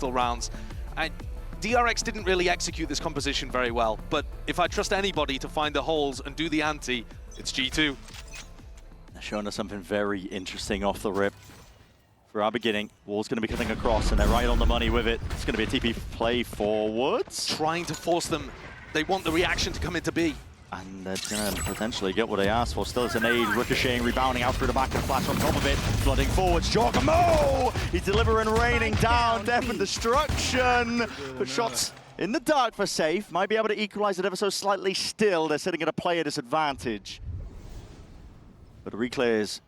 rounds. And DRX didn't really execute this composition very well, but if I trust anybody to find the holes and do the ante, it's G2. They're showing us something very interesting off the rip. For our beginning, Wall's going to be cutting across, and they're right on the money with it. It's going to be a TP play forwards. Trying to force them. They want the reaction to come into B. And they're going to potentially get what they asked for. Still, it's an aid, ricocheting, rebounding out through the back and flash on top of it. Flooding forwards, Jorgamo! He's delivering, raining down, death and destruction. Put shots in the dark for safe. Might be able to equalize it ever so slightly still. They're sitting at a player disadvantage. But the reclears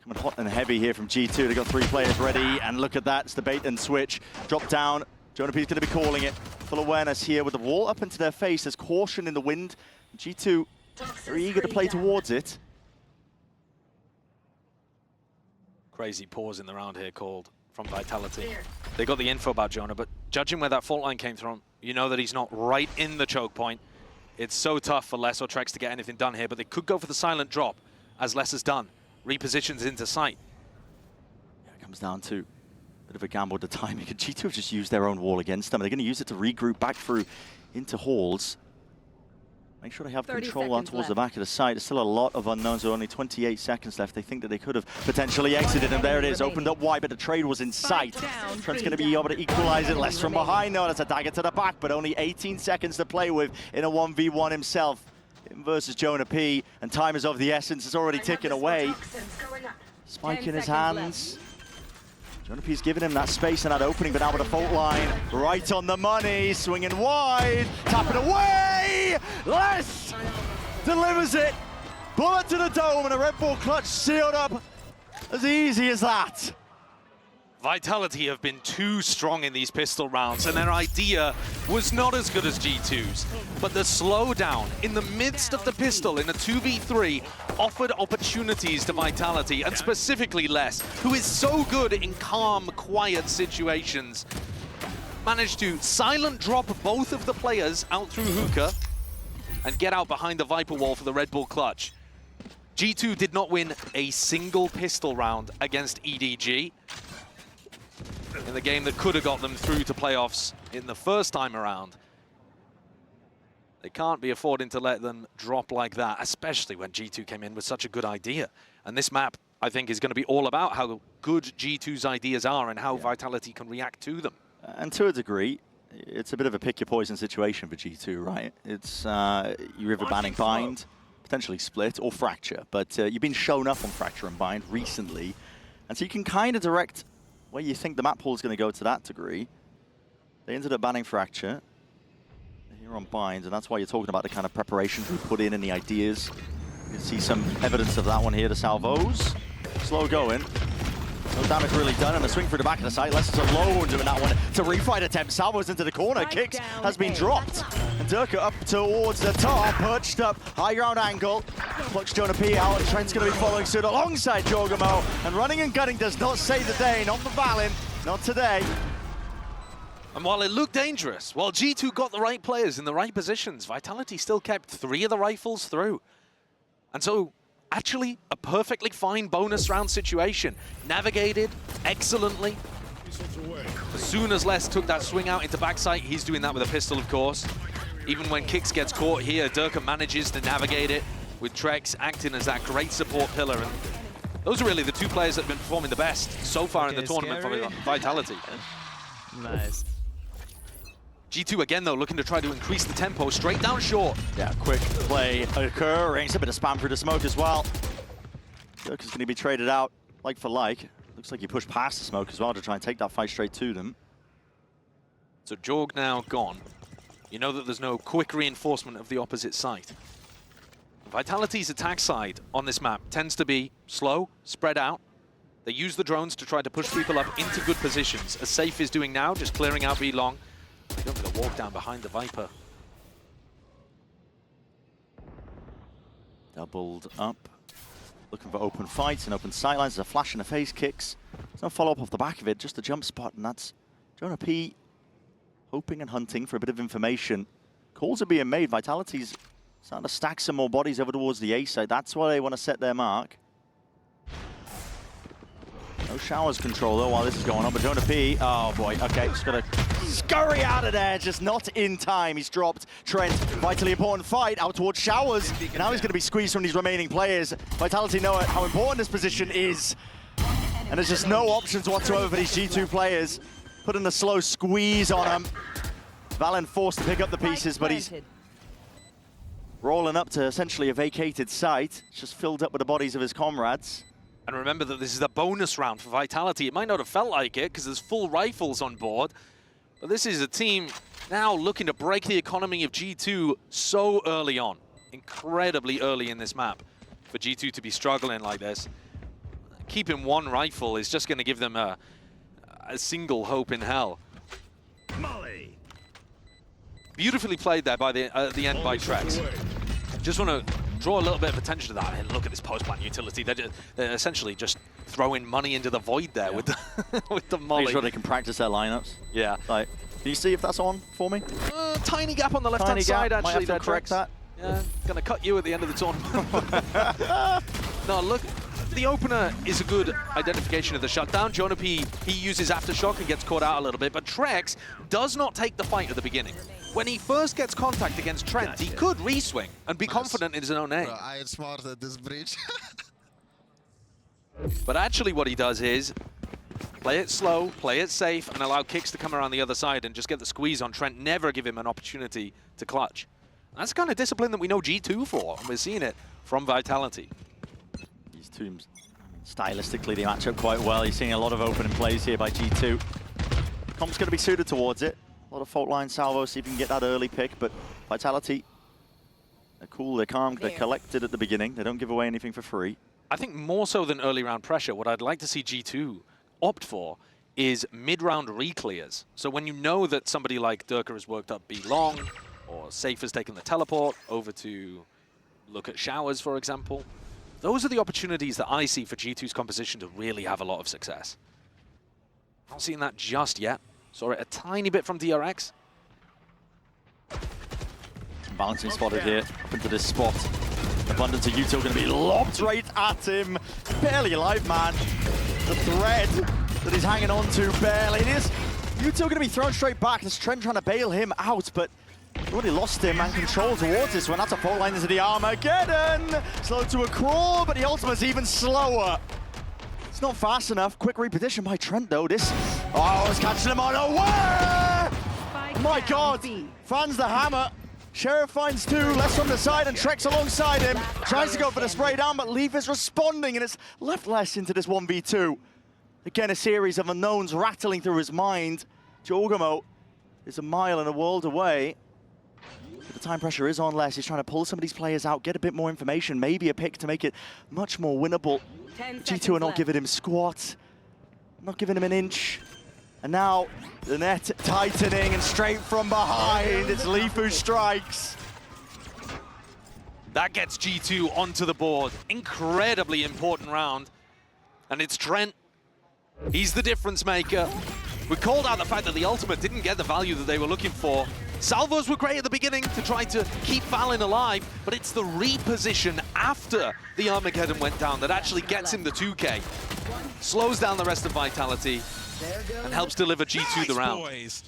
coming hot and heavy here from G2. They've got 3 players ready, and look at that. It's the bait and switch. Drop down. Jonah P's going to be calling it. Full awareness here with the wall up into their face. There's caution in the wind. G2 very eager to play towards it. Crazy pause in the round here called from Vitality. They got the info about Jonah, but judging where that fault line came from, you know that he's not right in the choke point. It's so tough for Les or Trex to get anything done here, but they could go for the silent drop, as Les has done. Repositions into sight. Yeah, it comes down to a bit of a gamble with the timing. G2 have just used their own wall against them. They're going to use it to regroup back through into halls. Make sure they have control out towards the back of the site. There's still a lot of unknowns. There are only 28 seconds left. They think that they could have potentially exited, and there it is, opened up wide, but the trade was in sight. Trent's going to be able to equalize it. Less from behind. No, that's a dagger to the back, but only 18 seconds to play with in a 1v1 himself. Him versus Jonah P, and time is of the essence. It's already ticking away. Spike in his hands. Jonah P's giving him that space and that opening, but now with a fault line right on the money, swinging wide, tapping away. Les delivers it. Bullet to the dome, and a Red Bull clutch sealed up as easy as that. Vitality have been too strong in these pistol rounds, and their idea was not as good as G2's. But the slowdown in the midst of the pistol in a 2v3 offered opportunities to Vitality, and specifically Les, who is so good in calm, quiet situations. Managed to silent drop both of the players out through hookah and get out behind the Viper wall for the Red Bull clutch. G2 did not win a single pistol round against EDG in the game that could have got them through to playoffs in the first time around. They can't be affording to let them drop like that, especially when G2 came in with such a good idea. And this map, I think, is going to be all about how good G2's ideas are and how Vitality can react to them. And to a degree, it's a bit of a pick your poison situation for G2, right? It's you either banning bind, potentially split, or fracture. But you've been shown up on fracture and bind recently, and so you can kind of direct where you think the map pool is going to go to that degree. They ended up banning fracture here on bind, and that's why you're talking about the kind of preparations we put in and the ideas. You can see some evidence of that one here. The salvos, slow going. No damage really done, and a swing through the back of the site. Les is alone doing that one. It's a refight attempt. Salvos into the corner. Kicks has been dropped. And Durka up towards the top, perched up, high ground angle. Plucks Jonah P out, and Trent's going to be following suit alongside Jorgamo. And running and gunning does not save the day. Not for Valin, not today. And while it looked dangerous, while G2 got the right players in the right positions, Vitality still kept 3 of the rifles through. And so, actually, a perfectly fine bonus round situation. Navigated excellently. As soon as Les took that swing out into backside, he's doing that with a pistol, of course. Even when Kix gets caught here, Durka manages to navigate it, with Trex acting as that great support pillar. And those are really the 2 players that have been performing the best so far in the tournament for Vitality. Nice. G2 again, though, looking to try to increase the tempo straight down short. Yeah, quick play occurring. It's a bit of spam through the smoke as well. Durka's going to be traded out like for like. Looks like you push past the smoke as well to try and take that fight straight to them. So Jorg now gone. You know that there's no quick reinforcement of the opposite site. Vitality's attack side on this map tends to be slow, spread out. They use the drones to try to push people up into good positions, as Safe is doing now, just clearing out B long. They're going to walk down behind the Viper. Doubled up. Looking for open fights and open sightlines. There's a flash in the face, Kicks. There's no follow-up off the back of it, just a jump spot, and that's Jonah P hoping and hunting for a bit of information. Calls are being made. Vitality's starting to stack some more bodies over towards the A side. That's why they want to set their mark. No Showers control though while this is going on, but Jonah P, oh boy, okay, just gotta scurry out of there, just not in time. He's dropped Trent, vitally important fight out towards Showers. Now he's gonna be squeezed from these remaining players. Vitality know how important this position is, and there's just no options whatsoever for these G2 players. Putting a slow squeeze on him. Valen forced to pick up the pieces, but he's rolling up to essentially a vacated site. It's just filled up with the bodies of his comrades. And remember that this is a bonus round for Vitality. It might not have felt like it because there's full rifles on board, but this is a team now looking to break the economy of G2 so early on. Incredibly early in this map for G2 to be struggling like this. Keeping one rifle is just going to give them a single hope in hell. Molly. Beautifully played there by the end by Trex. Just want to draw a little bit of attention to that. And look at this post-plant utility. They're essentially just throwing money into the void there with the with the molly. Make sure they can practice their lineups. Yeah. Like, can you see if that's on for me? Tiny gap on the left-hand side, actually. Might have to there, correct Trex. that. Yeah, gonna cut you at the end of the tournament. No, look, the opener is a good identification of the shutdown. Jonah P, he uses Aftershock and gets caught out a little bit, but Trex does not take the fight at the beginning. When he first gets contact against Trent, he could re-swing and be confident in his own aim. Bro, I am smart at this bridge. But actually what he does is play it slow, play it safe, and allow kicks to come around the other side and just get the squeeze on Trent, never give him an opportunity to clutch. That's the kind of discipline that we know G2 for, and we're seeing it from Vitality. These teams, stylistically, they match up quite well. You're seeing a lot of opening plays here by G2. Comp's going to be suited towards it. A lot of fault line salvo, see if you can get that early pick, but Vitality, they're cool, they're calm, they're collected at the beginning. They don't give away anything for free. I think more so than early round pressure, what I'd like to see G2 opt for is mid-round re-clears. So when you know that somebody like Durka has worked up B long, or Safe has taken the teleport over to look at Showers, for example, those are the opportunities that I see for G2's composition to really have a lot of success. Not seeing that just yet. Saw it a tiny bit from DRX. Balancing spotted here, up into this spot. Abundance of Util going to be lobbed right at him. Barely alive, man. The thread that he's hanging on to, barely. It is Util going to be thrown straight back. There's Trent trying to bail him out, but already lost him and control towards this one. That's a fault line into the Armageddon. Slow to a crawl, but the ultimate's even slower. It's not fast enough. Quick reposition by Trent, though. This, oh, it's catching him unaware! Oh my God, fans the hammer. Sheriff finds two, less from the side, and Trex alongside him. Tries to go for the spray down, but Leaf is responding, and it's left less into this 1v2. Again, a series of unknowns rattling through his mind. Jorgamo is a mile and a world away. But the time pressure is on less. He's trying to pull some of these players out, get a bit more information, maybe a pick to make it much more winnable. G2 are not giving him squat, not giving him an inch. And now the net tightening, and straight from behind, it's Leaf who strikes. That gets G2 onto the board. Incredibly important round. And it's Trent. He's the difference maker. We called out the fact that the ultimate didn't get the value that they were looking for. Salvos were great at the beginning to try to keep Valen alive, but it's the reposition after the Armageddon went down that actually gets him the 2K. Slows down the rest of Vitality and helps deliver G2 the round. Boys.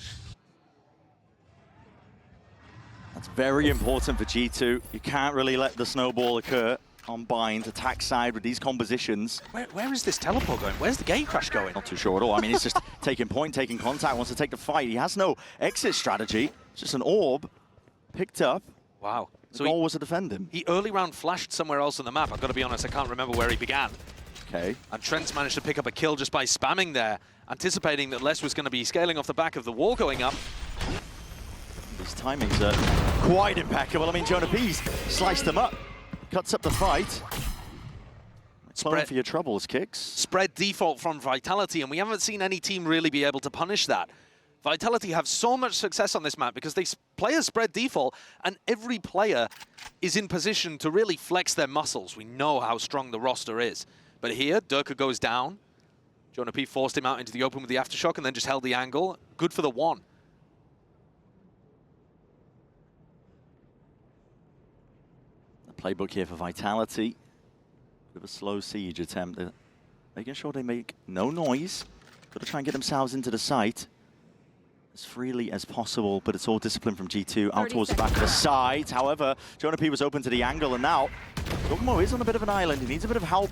That's very important for G2. You can't really let the snowball occur on Bind, attack side with these compositions. Where is this teleport going? Where's the gate crash going? Not too sure at all. I mean, he's just taking point, taking contact, wants to take the fight. He has no exit strategy. It's just an orb picked up. Wow. The goal was to defend him. He early round flashed somewhere else on the map. I've got to be honest, I can't remember where he began. Okay. And Trent's managed to pick up a kill just by spamming there, anticipating that Les was going to be scaling off the back of the wall going up. His timings are quite impeccable. I mean, Jonah P's sliced him up, cuts up the fight. Spread for your troubles, kicks. Spread default from Vitality, and we haven't seen any team really be able to punish that. Vitality have so much success on this map because they play a spread default, and every player is in position to really flex their muscles. We know how strong the roster is. But here, Durka goes down. Jonah P forced him out into the open with the Aftershock and then just held the angle. Good for the one. The playbook here for Vitality. Bit of a slow siege attempt. They're making sure they make no noise. Got to try and get themselves into the site as freely as possible, but it's all discipline from G2 out towards the back of the site. However, Jonah P was open to the angle, and now Dogomo is on a bit of an island. He needs a bit of help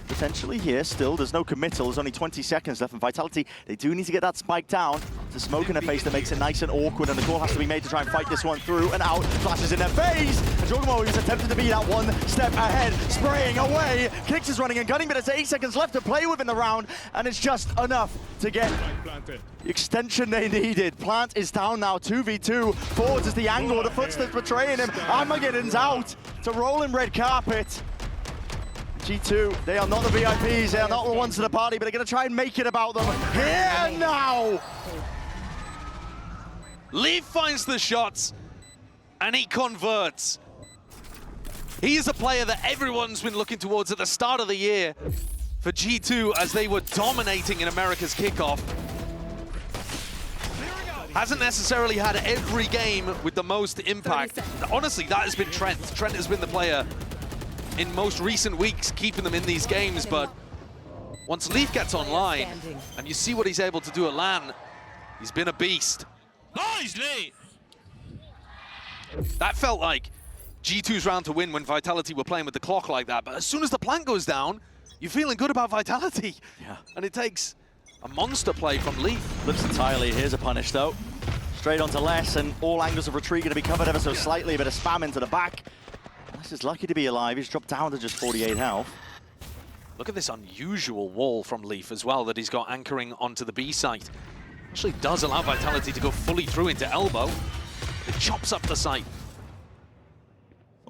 potentially here. Still, there's no committal. There's only 20 seconds left, and Vitality, they do need to get that spike down. It's a smoke in their face that makes it nice and awkward, and the call has to be made to try and fight this one through and out. Flashes in their face, and Dogomo is attempting to be that one step ahead, spraying away. Kicks is running and gunning, but there's 8 seconds left to play with in the round, and it's just enough to get the extension they needed. Plant is down now, 2v2. Forwards is the angle, the footsteps betraying him. Armageddon's out to roll in red carpet. G2, they are not the VIPs, they are not the ones to the party, but they're going to try and make it about them here now! Leaf finds the shots, and he converts. He is a player that everyone's been looking towards at the start of the year for G2 as they were dominating in America's kickoff. Hasn't necessarily had every game with the most impact. Honestly, that has been Trent. Trent has been the player in most recent weeks, keeping them in these games, but once Leaf gets online, and you see what he's able to do at LAN, he's been a beast. Nice, Lee! That felt like G2's round to win when Vitality were playing with the clock like that, but as soon as the plant goes down, you're feeling good about Vitality. Yeah. And it takes a monster play from Leaf. Flips entirely, here's a punish though. Straight onto Les, and all angles of retreat going to be covered ever so slightly, a bit of spam into the back. Les is lucky to be alive, he's dropped down to just 48 health. Look at this unusual wall from Leaf as well that he's got anchoring onto the B site. Actually does allow Vitality to go fully through into elbow. It chops up the site.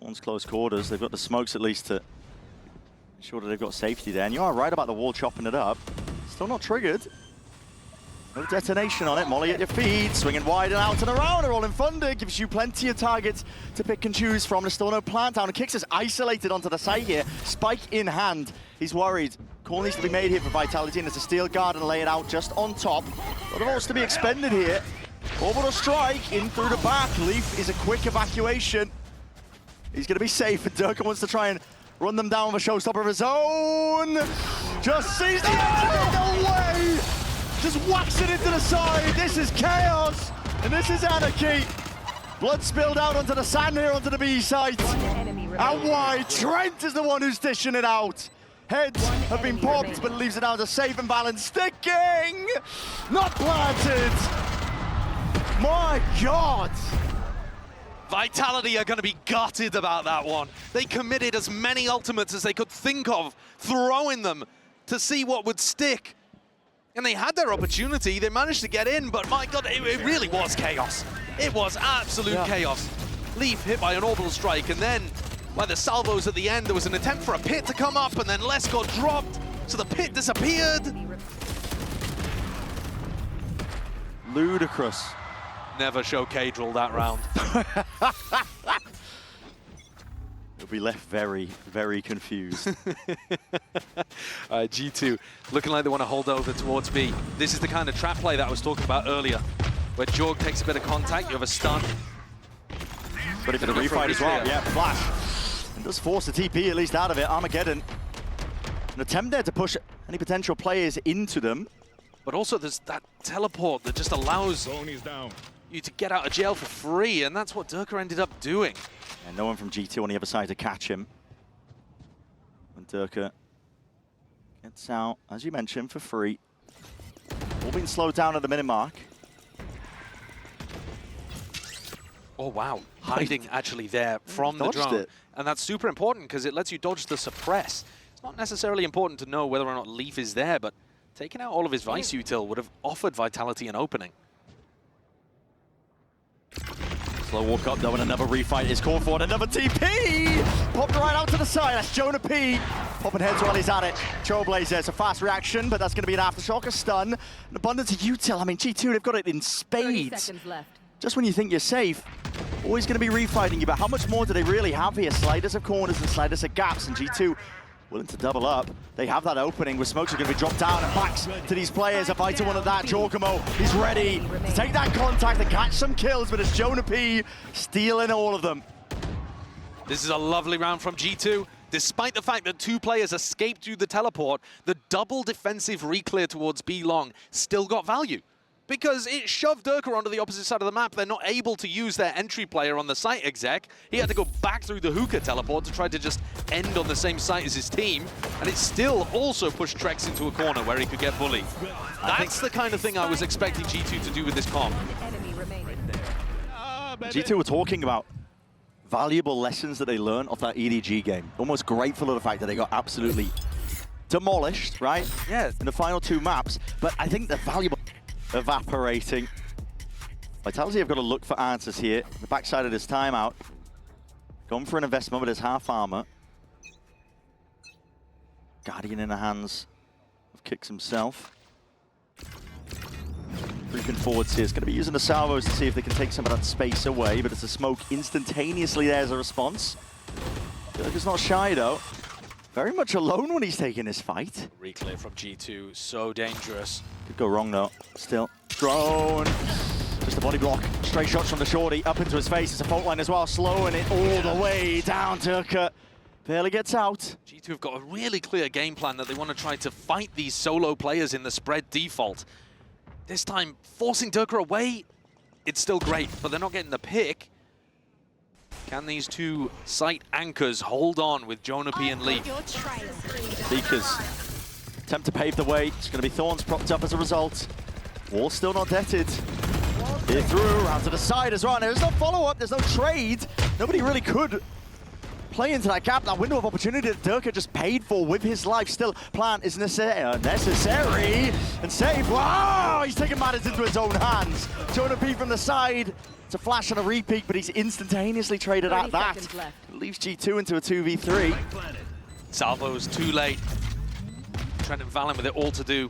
One's close quarters, they've got the smokes at least to ensure that they've got safety there. And you are right about the wall chopping it up. Still not triggered. No detonation on it. Molly at your feet, swinging wide and out and around. A rolling thunder gives you plenty of targets to pick and choose from. There's still no plant down. Kicks is isolated onto the site here. Spike in hand. He's worried. Call needs to be made here for Vitality, and there's a steel guard and lay it out just on top. A lot of ults to be expended here. Orbital strike in through the back. Leaf is a quick evacuation. He's going to be safe, and Durka wants to try and run them down with a showstopper of his own. Just sees the no way! Just whacks it into the side. This is chaos, and this is anarchy. Blood spilled out onto the sand here onto the B site. And why? Trent is the one who's dishing it out. Heads have been popped, but leaves it out to safe and balanced. Sticking! Not planted! My God! Vitality are going to be gutted about that one. They committed as many ultimates as they could think of, throwing them to see what would stick. And they had their opportunity, they managed to get in, but my God, it really was chaos. It was absolute chaos. Leaf hit by an orbital strike, and then by the salvos at the end, there was an attempt for a pit to come up, and then Les got dropped, so the pit disappeared. Ludicrous. Never show Cadril that round. He'll be left very, very confused. G2 looking like they want to hold over towards B. This is the kind of trap play that I was talking about earlier, where Jorg takes a bit of contact, you have a stun. But if it's a refight as well, yeah, flash. And does force the TP at least out of it. Armageddon. An attempt there to push any potential players into them. But also there's that teleport that just allows you to get out of jail for free, and that's what Durka ended up doing. And no one from G2 on the other side to catch him. And Durka gets out, as you mentioned, for free. All being slowed down at the minute mark. Oh wow, hiding actually there from the drone. And that's super important because it lets you dodge the suppress. It's not necessarily important to know whether or not Leaf is there, but taking out all of his Vice util would have offered Vitality an opening. Slow walk up though, and another refight is called for, and another TP! Popped right out to the side, that's Jonah P. Popping heads while he's at it. Trailblazer, it's a fast reaction, but that's going to be an aftershock, a stun. An abundance of util. I mean, G2, they've got it in spades. 30 seconds left. Just when you think you're safe, always going to be refighting you, but how much more do they really have here? Sliders of corners and sliders of gaps, and G2 willing to double up. They have that opening where smokes are going to be dropped down and backs to these players. A vital one at that. Giacomo, he's ready to take that contact and catch some kills, but it's Jonah P stealing all of them. This is a lovely round from G2. Despite the fact that 2 players escaped through the teleport, the double defensive re-clear towards B long still got value. Because it shoved Durka onto the opposite side of the map. They're not able to use their entry player on the site exec. He had to go back through the hookah teleport to try to just end on the same site as his team. And it still also pushed Trex into a corner where he could get bullied. That's the kind of thing I was expecting G2 to do with this comp. G2 were talking about valuable lessons that they learned off that EDG game. Almost grateful of the fact that they got absolutely demolished, right? Yeah. In the final 2 maps. But I think the valuable evaporating. Vitality have got to look for answers here. The backside of this timeout. Going for an investment with his half armor. Guardian in the hands of Kicks himself. Creeping forwards here. It's going to be using the salvos to see if they can take some of that space away, but it's a smoke instantaneously there as a response. Durka's not shy though. Very much alone when he's taking this fight. Reclear from G2, so dangerous. Could go wrong though. Still. Drone. Just a body block. Straight shots from the shorty up into his face. It's a fault line as well. Slowing it all the way down. Durka barely gets out. G2 have got a really clear game plan that they want to try to fight these solo players in the spread default. This time, forcing Durka away, it's still great, but they're not getting the pick. Can these 2 site anchors hold on with Jonapi and Leaf? Seekers attempt to pave the way. It's going to be Thorns propped up as a result. Wall still not detted. Here through, round to the side as well. There's no follow-up, there's no trade. Nobody really could play into that gap, that window of opportunity that Durka just paid for with his life. Still, plan is necessary. And save, wow! He's taking matters into his own hands. Jonapi from the side. It's a flash and a repeat, but he's instantaneously traded at that. It leaves G2 into a 2v3. Salvo's too late. Trent and Valen with it all to do.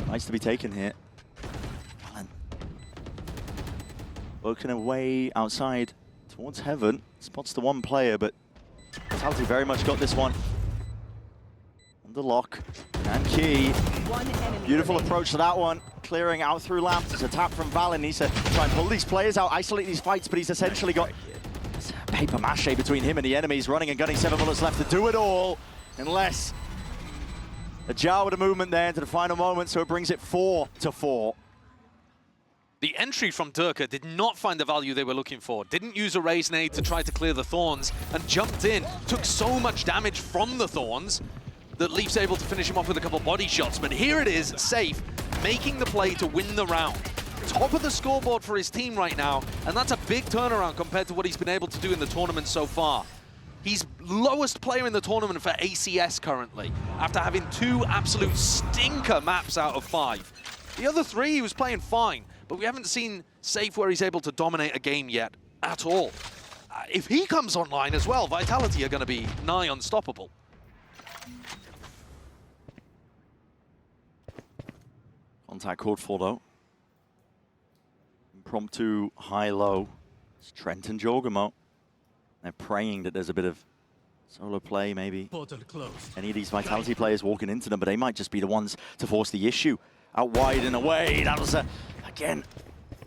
Nice to be taken here. Valen. Working away outside towards heaven. Spots the 1 player, but Vitality very much got this one. Under lock. And Key. Beautiful approach to that one. Clearing out through lamps. It's a tap from Valen. Needs to try and pull these players out, isolate these fights, but he's essentially got paper mache between him and the enemies. Running and gunning, 7 bullets left to do it all. Unless a jar with a movement there into the final moment, so it brings it 4-4. The entry from Durka did not find the value they were looking for. Didn't use a raise nade to try to clear the Thorns and jumped in. Took so much damage from the Thorns that Leaf's able to finish him off with a couple body shots. But here it is, safe, making the play to win the round. Top of the scoreboard for his team right now, and that's a big turnaround compared to what he's been able to do in the tournament so far. He's lowest player in the tournament for ACS currently, after having 2 absolute stinker maps out of 5. The other 3 he was playing fine, but we haven't seen Safe where he's able to dominate a game yet at all. If he comes online as well, Vitality are going to be nigh unstoppable. Contact called for though. Impromptu high-low. It's Trent and Jorgamo. They're praying that there's a bit of solo play maybe. Any of these Vitality players walking into them, but they might just be the ones to force the issue. Out wide and away. That was, again,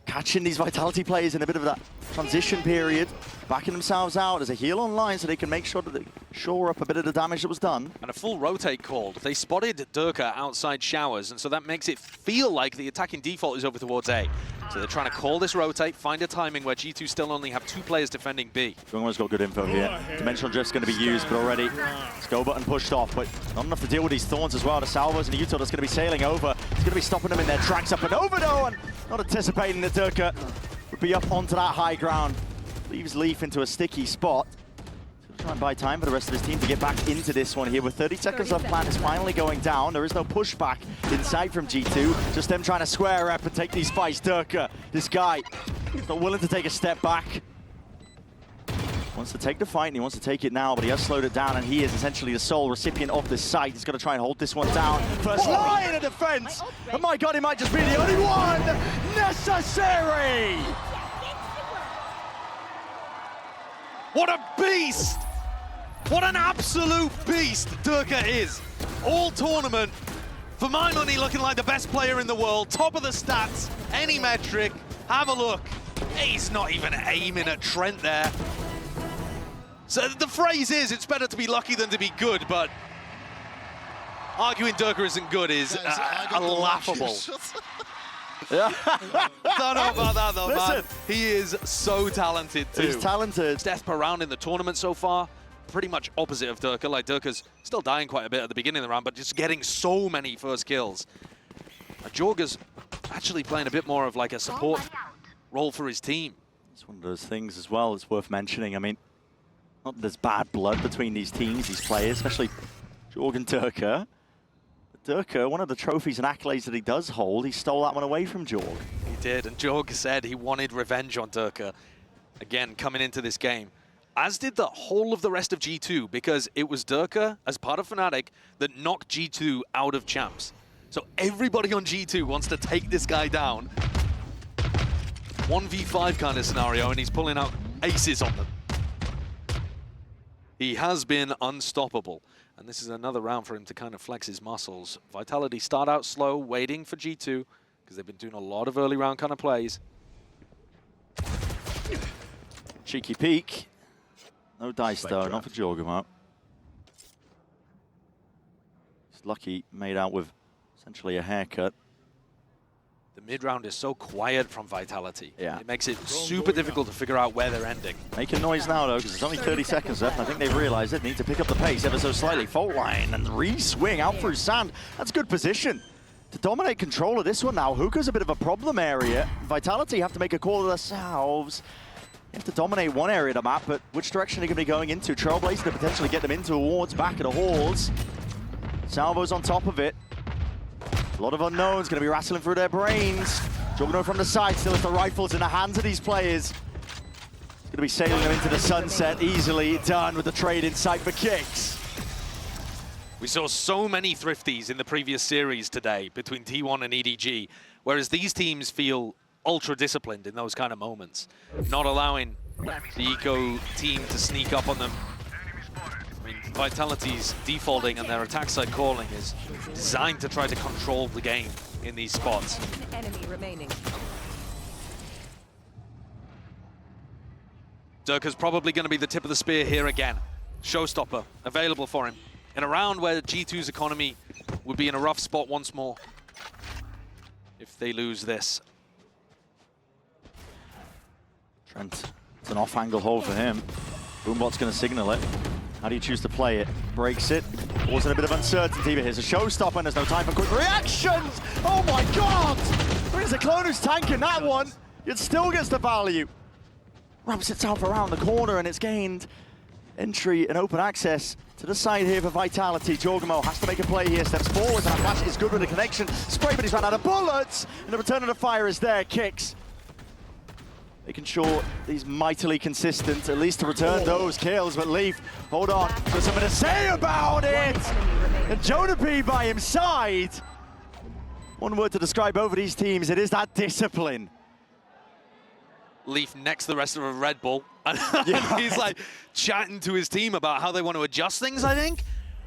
catching these Vitality players in a bit of that transition period. Backing themselves out. There's a heal online so they can make sure that they shore up a bit of the damage that was done. And a full rotate called. They spotted Durka outside showers, and so that makes it feel like the attacking default is over towards A. So they're trying to call this rotate, find a timing where G2 still only have 2 players defending B. Jungwon's got good info here. Dimensional Drift's going to be used, but already it's go button pushed off, but not enough to deal with these Thorns as well. The Salvos and the Utah that's going to be sailing over. It's going to be stopping them in their tracks up and over though, and not anticipating that Durka would be up onto that high ground. Leaves Leaf into a sticky spot. Try and buy time for the rest of his team to get back into this one here. With 30 seconds left, plan is finally going down. There is no pushback in sight from G2. Just them trying to square up and take these fights. Durka, this guy, he's not willing to take a step back. Wants to take the fight and he wants to take it now, but he has slowed it down and he is essentially the sole recipient of this site. He's got to try and hold this one down. First line of defense. Oh my God, he might just be the only one necessary. What a beast! What an absolute beast Durka is. All tournament, for my money, looking like the best player in the world. Top of the stats, any metric. Have a look. He's not even aiming at Trent there. So the phrase is, it's better to be lucky than to be good, but arguing Durka isn't good is laughable. Don't know about that though, man. He is so talented too. He's talented. Death per round in the tournament so far, pretty much opposite of Durka. Like, Durka's still dying quite a bit at the beginning of the round, but just getting so many first kills. Jorga's actually playing a bit more of like a support role for his team. It's one of those things as well that's worth mentioning. I mean, not that there's bad blood between these teams, these players, especially Jorg and Durka. Durka, one of the trophies and accolades that he does hold, he stole that one away from Jorg. He did, and Jorg said he wanted revenge on Durka, again, coming into this game. As did the whole of the rest of G2, because it was Durka, as part of Fnatic, that knocked G2 out of champs. So everybody on G2 wants to take this guy down. 1v5 kind of scenario, and he's pulling out aces on them. He has been unstoppable. And this is another round for him to kind of flex his muscles. Vitality start out slow, waiting for G2, because they've been doing a lot of early round kind of plays. Cheeky peek. No dice though, not for Jorgamo. He's lucky, made out with essentially a haircut. The mid-round is so quiet from Vitality. Yeah. It makes it super difficult to figure out where they're ending. Making noise now though, because there's only 30 seconds left. I think they've realized it. Need to pick up the pace ever so slightly. Fault line and re-swing out through sand. That's good position to dominate control of this one now. Hookah's a bit of a problem area. Vitality have to make a call to themselves. They have to dominate one area of the map, but which direction are they going to be going into? Trailblazer to potentially get them into towards back of the halls. Salvo's on top of it. A lot of unknowns going to be rattling through their brains. Juggernaut from the side, still has the rifles in the hands of these players. He's going to be sailing them into the sunset, easily done with the trade in sight for kicks. We saw so many thrifties in the previous series today between T1 and EDG, whereas these teams feel ultra disciplined in those kind of moments, not allowing the Eco team to sneak up on them. I mean, Vitality's defaulting and their attack side calling is designed to try to control the game in these spots. Enemy remaining. Durka's probably going to be the tip of the spear here again. Showstopper available for him in a round where G2's economy would be in a rough spot once more if they lose this. Trent, it's an off-angle hold for him. Boombot's going to signal it. How do you choose to play it? Breaks it. Also a bit of uncertainty, but here's a showstopper and there's no time for quick reactions! Oh my god! There's a clone who's tanking that one. It still gets the value. Wraps itself around the corner and it's gained entry and open access to the side here for Vitality. Jorgamo has to make a play here, steps forward, and flash is good with the connection. Spray, but he's run out of bullets, and the return of the fire is there. Kicks. Making sure he's mightily consistent, at least to return those kills, but Leaf, hold on, got something to say about it! And Jonah P by his side. One word to describe both of these teams, it is that discipline. Leaf next to the rest of a Red Bull, and he's like chatting to his team about how they want to adjust things, I think.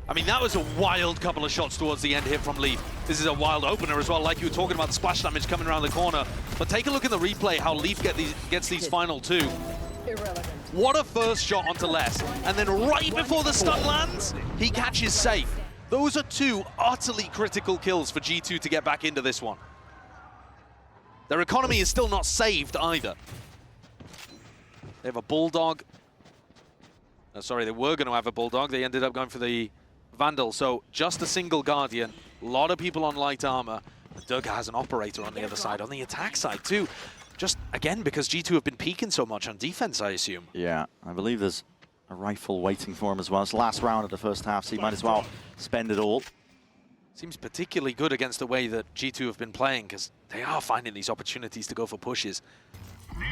I mean, that was a wild couple of shots towards the end here from Leaf. This is a wild opener as well, like you were talking about the splash damage coming around the corner. But take a look in the replay how Leaf gets these final two. Irrelevant. What a first shot onto Les. And then right before the stun lands, he catches safe. Those are two utterly critical kills for G2 to get back into this one. Their economy is still not saved either. They have a Bulldog. Sorry, they were going to have a Bulldog. They ended up going for the Vandal, so just a single Guardian. A lot of people on light armor. Durka has an Operator on the other side, on the attack side too. Just, again, because G2 have been peaking so much on defense, I assume. Yeah, I believe there's a rifle waiting for him as well. It's the last round of the first half, so he might as well spend it all. Seems particularly good against the way that G2 have been playing, because they are finding these opportunities to go for pushes.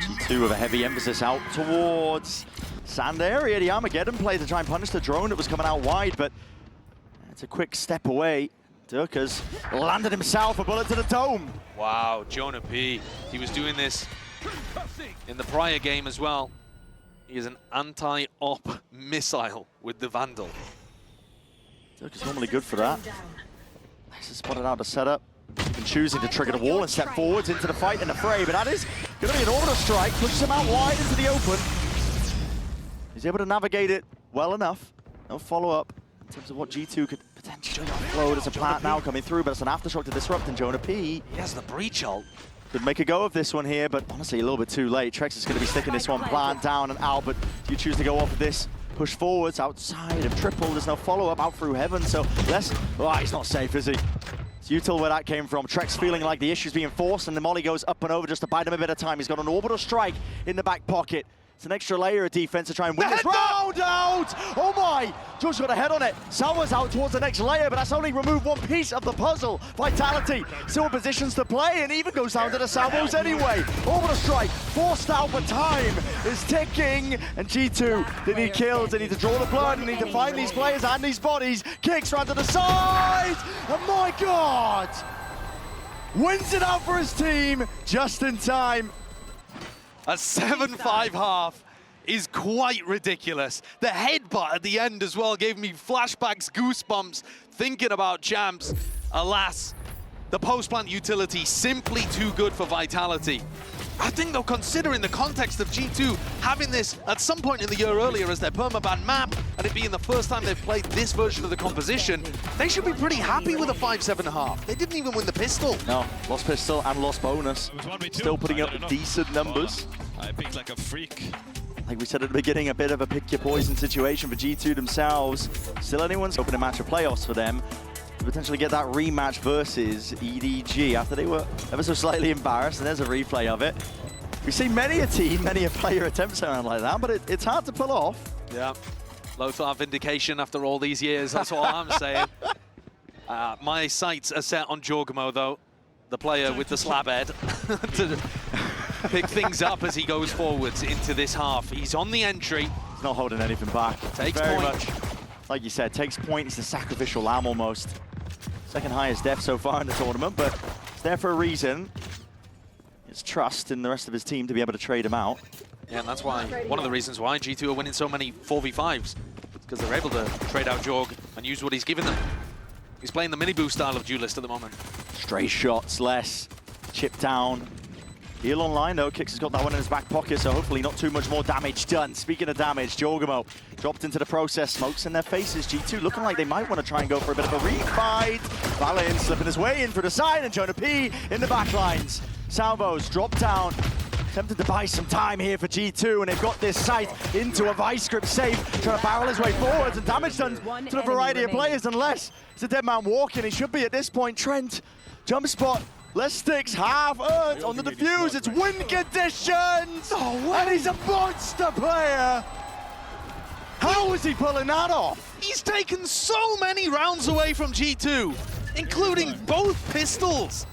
G2 with a heavy emphasis out towards sand area. The Armageddon play to try and punish the drone that was coming out wide, but it's a quick step away. Durka's landed himself a bullet to the dome. Wow, Jonah P. He was doing this in the prior game as well. He is an anti-op missile with the Vandal. Durka's normally good for that. Nice to spot it out the setup. Even choosing to trigger the wall and step forwards into the fight and the fray, but that is Gonna be an order strike, pushes him out wide into the open. He's able to navigate it well enough. No follow-up in terms of what G2 could potentially offload as a plant now coming through, but it's an aftershock to disrupt, and Jonah P. He has the breach ult. Could make a go of this one here, but honestly a little bit too late. Trex is going to be sticking this one plant down and out, but do you choose to go off of this? Push forwards outside of triple. There's no follow-up out through heaven, so less. Oh, he's not safe, is he? It's util where that came from. Trex feeling like the issue's being forced, and the molly goes up and over just to buy him a bit of time. He's got an orbital strike in the back pocket. It's an extra layer of defense to try and win this round out! Oh my! Josh got a head on it. Salva's out towards the next layer, but that's only removed one piece of the puzzle. Vitality still in positions to play, and even goes down to the Salvos anyway. Orbital strike forced out, but time is ticking. And G2, they need kills, they need to draw the blood, they need to find these players and these bodies. Kicks round to the side, and my God! Wins it out for his team just in time. A 7-5 half is quite ridiculous. The headbutt at the end as well gave me flashbacks, goosebumps, thinking about champs. Alas, the post-plant utility simply too good for Vitality. I think though, considering the context of G2 having this at some point in the year earlier as their permaban map, and it being the first time they've played this version of the composition, they should be pretty happy with a 5-7 half. They didn't even win the pistol. No, lost pistol and lost bonus. Still putting up decent numbers. I picked like a freak. Like we said at the beginning, a bit of a pick your poison situation for G2 themselves. Still anyone's open a match of playoffs for them to potentially get that rematch versus EDG after they were ever so slightly embarrassed, and there's a replay of it. We've seen many a team, many a player attempt something like that, but it's hard to pull off. Yeah, Lothar vindication after all these years, that's all I'm saying. My sights are set on Jorgmo though, the player with the slab head, to pick things up as he goes forwards into this half. He's on the entry. He's not holding anything back. Takes Very point. much, like you said, takes point. It's the sacrificial lamb almost. Second highest death so far in the tournament, but it's there for a reason. It's trust in the rest of his team to be able to trade him out. Yeah, and that's why, one of the reasons why G2 are winning so many 4v5s, because they're able to trade out Jorg and use what he's given them. He's playing the mini-boo style of duelist at the moment. Stray shots, less. Chip down. Heal online though, Kix has got that one in his back pocket, so hopefully not too much more damage done. Speaking of damage, Jorgmo dropped into the process, smokes in their faces. G2 looking like they might want to try and go for a bit of a refight. Valorant slipping his way in for the side, and Jonah P in the back lines. Salvos drop down, attempted to buy some time here for G2, and they've got this sight into a vice grip safe, trying to barrel his way forwards, and damage done to a variety of players, unless it's a dead man walking. He should be at this point. Trent, jump spot. Less sticks, half earned on the defuse. It's win conditions! And he's a monster player! How is he pulling that off? He's taken so many rounds away from G2, including both pistols.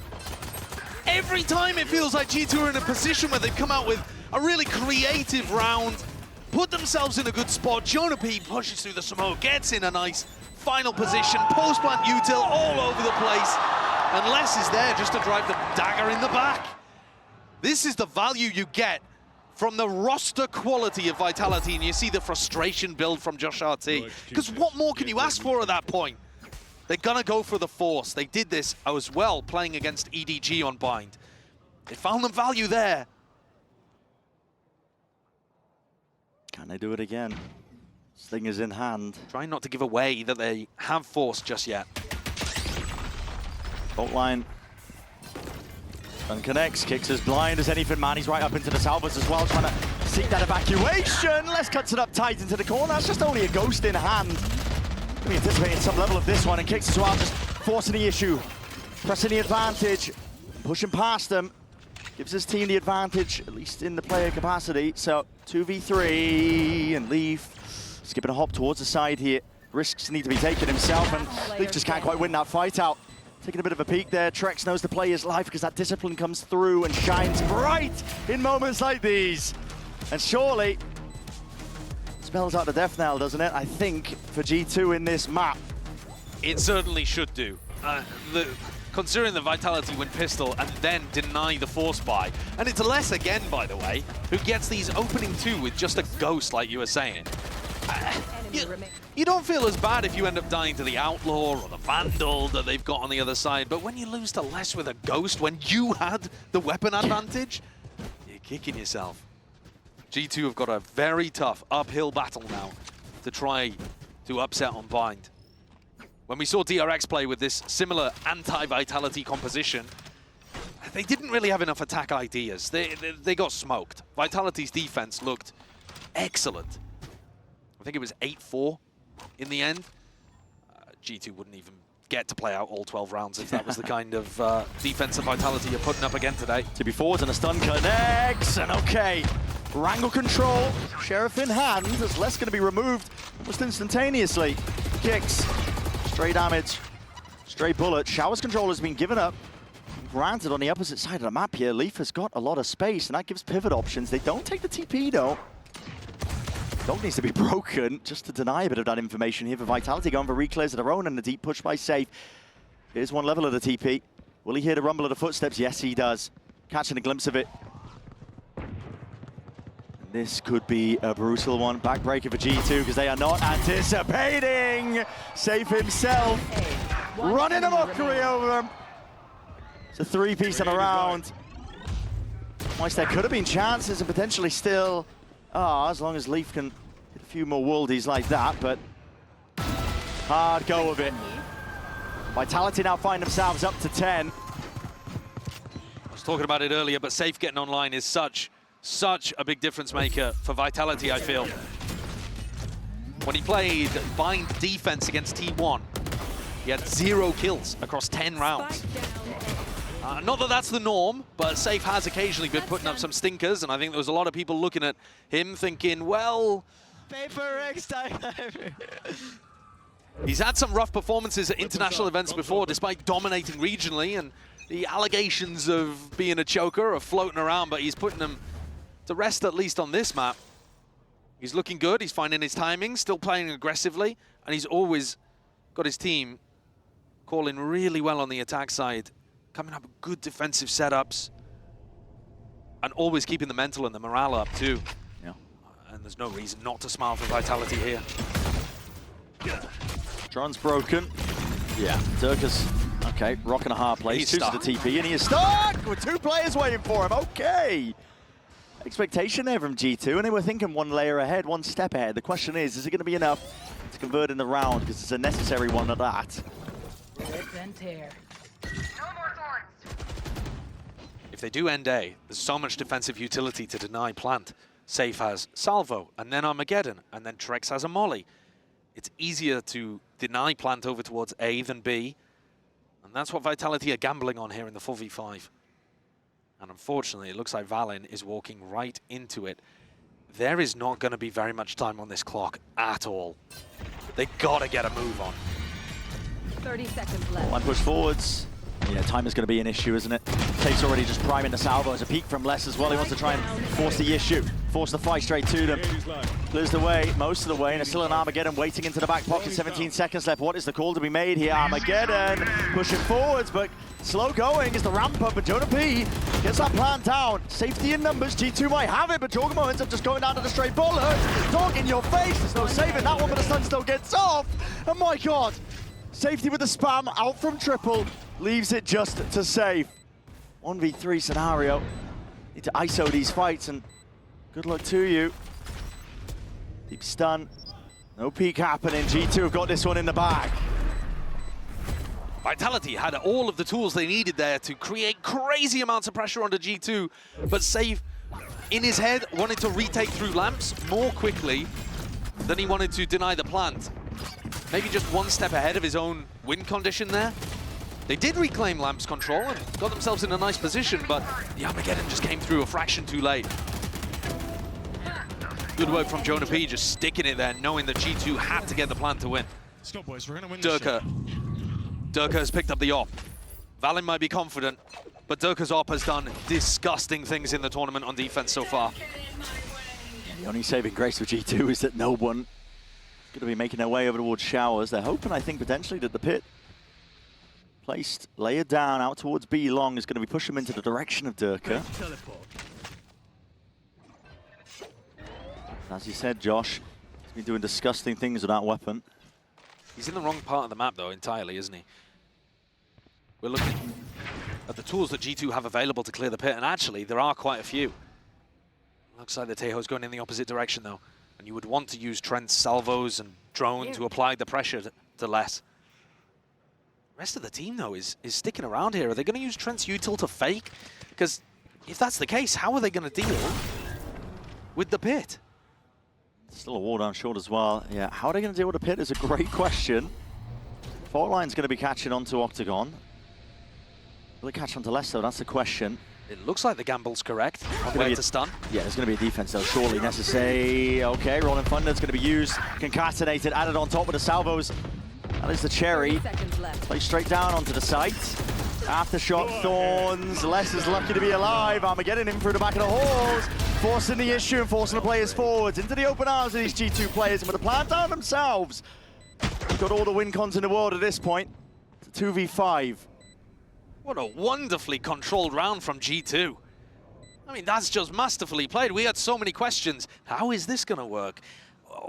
Every time it feels like G2 are in a position where they've come out with a really creative round, put themselves in a good spot. Jonah P pushes through the smoke, gets in a nice final position, post-plant util all over the place. And Les is there just to drive the dagger in the back. This is the value you get from the roster quality of Vitality, and you see the frustration build from Josh RT. Because what more can you ask for at that point? They're gonna go for the force. They did this as well, playing against EDG on Bind. They found the value there. Can they do it again? Sling is in hand. Trying not to give away that they have force just yet. Bolt line. Unconnects, Kicks as blind as anything, man. He's right up into the Salvos as well, trying to seek that evacuation. Les cuts it up tight into the corner. That's just only a ghost in hand. We're anticipating some level of this one, and Kicks as well, just forcing the issue. Pressing the advantage, pushing past them. Gives his team the advantage, at least in the player capacity. So 2v3, and Leaf skipping a hop towards the side here. Risks need to be taken himself, and Leaf just can't quite win that fight out. Taking a bit of a peek there. Trex knows the player's life because that discipline comes through and shines bright in moments like these. And surely spells out the death knell, doesn't it? I think for G2 in this map. It certainly should do. Considering the Vitality win pistol and then deny the force buy. And it's Les again, by the way, who gets these opening two with just a ghost, like you were saying. You don't feel as bad if you end up dying to the Outlaw or the Vandal that they've got on the other side, but when you lose to Les with a ghost when you had the weapon advantage, kicking yourself. G2 have got a very tough uphill battle now to try to upset on Bind. When we saw DRX play with this similar anti-Vitality composition, they didn't really have enough attack ideas. They got smoked. Vitality's defense looked excellent. I think it was 8-4 in the end. G2 wouldn't even get to play out all 12 rounds if that was the kind of defensive Vitality you're putting up again today. To be forwards and a stun connects, and okay. Wrangle control, Sheriff in hand, as Les going to be removed almost instantaneously. Kicks, stray damage, stray bullet. Shower's control has been given up. Granted, on the opposite side of the map here, Leaf has got a lot of space, and that gives pivot options. They don't take the TP, though. Dog needs to be broken just to deny a bit of that information here for Vitality. Going for reclears of their own, and the deep push by Safe. Here's one level of the TP. Will he hear the rumble of the footsteps? Yes, he does. Catching a glimpse of it. This could be a brutal one. Backbreaker for G2 because they are not anticipating. Safe himself. Running a mockery over them. It's a three-piece in a round. Whilst there could have been chances and potentially still are, as long as Leaf can hit a few more worldies like that, but hard go of it. Vitality now find themselves up to 10. I was talking about it earlier, but Safe getting online is such a big difference maker for Vitality, I feel. When he played Bind defense against T1, he had 0 kills across 10 rounds. Not that that's the norm, but Safe has occasionally been putting up some stinkers, and I think there was a lot of people looking at him thinking, well... Paper X time! He's had some rough performances at international events before, despite dominating regionally, and the allegations of being a choker are floating around, but he's putting them to rest at least on this map. He's looking good, he's finding his timing, still playing aggressively, and he's always got his team calling really well on the attack side, coming up with good defensive setups, and always keeping the mental and the morale up too. Yeah. And there's no reason not to smile for Vitality here. Drone's broken. Yeah, Durka's, okay, rocking a hard place. He's Chooses stuck. the TP, and he is stuck with 2 players waiting for him. Okay. Expectation there from G2, and they were thinking one layer ahead, one step ahead. The question is it going to be enough to convert in the round? Because it's a necessary one at that. Rip and tear. If they do end A, there's so much defensive utility to deny plant. Safe has Salvo, and then Armageddon, and then Trex has a Molly. It's easier to deny plant over towards A than B, and that's what Vitality are gambling on here in the 4v5. And unfortunately, it looks like Valen is walking right into it. There is not going to be very much time on this clock at all. They got to get a move on. 30 seconds left. One push forwards. Yeah, time is going to be an issue, isn't it? Take's already just priming the salvo as a peek from Les as well. He wants to try and force the issue, force the fight straight to them. Clears the way, most of the way, and there's still an Armageddon waiting into the back pocket. 17 seconds left. What is the call to be made here? Armageddon pushing forwards, but slow going is the ramp up, and Jonah P gets that plan down. Safety in numbers, G2 might have it, but Jorgemon ends up just going down to the straight bullet. Dog in your face, there's no saving that one, but the stun still gets off. And my God, safety with the spam, out from triple, leaves it just to Safe. 1v3 scenario. Need to ISO these fights, and good luck to you. Deep stun, no peek happening. G2 have got this one in the bag. Vitality had all of the tools they needed there to create crazy amounts of pressure onto G2, but Safe, in his head, wanted to retake through lamps more quickly than he wanted to deny the plant. Maybe just one step ahead of his own win condition there. They did reclaim lamps control and got themselves in a nice position, but the Armageddon just came through a fraction too late. Good work from Jonah P, just sticking it there, knowing that G2 had to get the plant to win. Let's go, boys. We're gonna win this shit. Durka has picked up the op. Valen might be confident, but Durka's op has done disgusting things in the tournament on defense so far. The only saving grace for G2 is that no one is going to be making their way over towards Showers. They're hoping, I think, potentially that the pit placed layer down out towards B long is going to be pushing him into the direction of Durka. As you said, Josh, he's been doing disgusting things with that weapon. He's in the wrong part of the map, though, entirely, isn't he? We're looking at the tools that G2 have available to clear the pit, and actually, there are quite a few. Looks like the Tejo's going in the opposite direction, though. And you would want to use Trent's salvos and drone to apply the pressure to Les. The rest of the team, though, is sticking around here. Are they going to use Trent's util to fake? Because if that's the case, how are they going to deal with the pit? Still a wall down short as well. Yeah, how are they going to deal with the pit is a great question. Fault line's going to be catching onto Octagon. Will it catch onto Les, though? That's the question. It looks like the gamble's correct. Where to stun. Yeah, there's going to be a defense, though, surely necessary. Okay, Rolling Thunder's going to be used, concatenated, added on top with the salvos. That is the cherry. Play straight down onto the site. Aftershock Thorns. Les is lucky to be alive. Armageddon in through the back of the halls, forcing the issue and forcing the players forwards into the open arms of these G2 players. And with the plant down themselves, we've got all the win cons in the world at this point. It's a 2v5. What a wonderfully controlled round from G2. I mean, that's just masterfully played. We had so many questions. How is this going to work?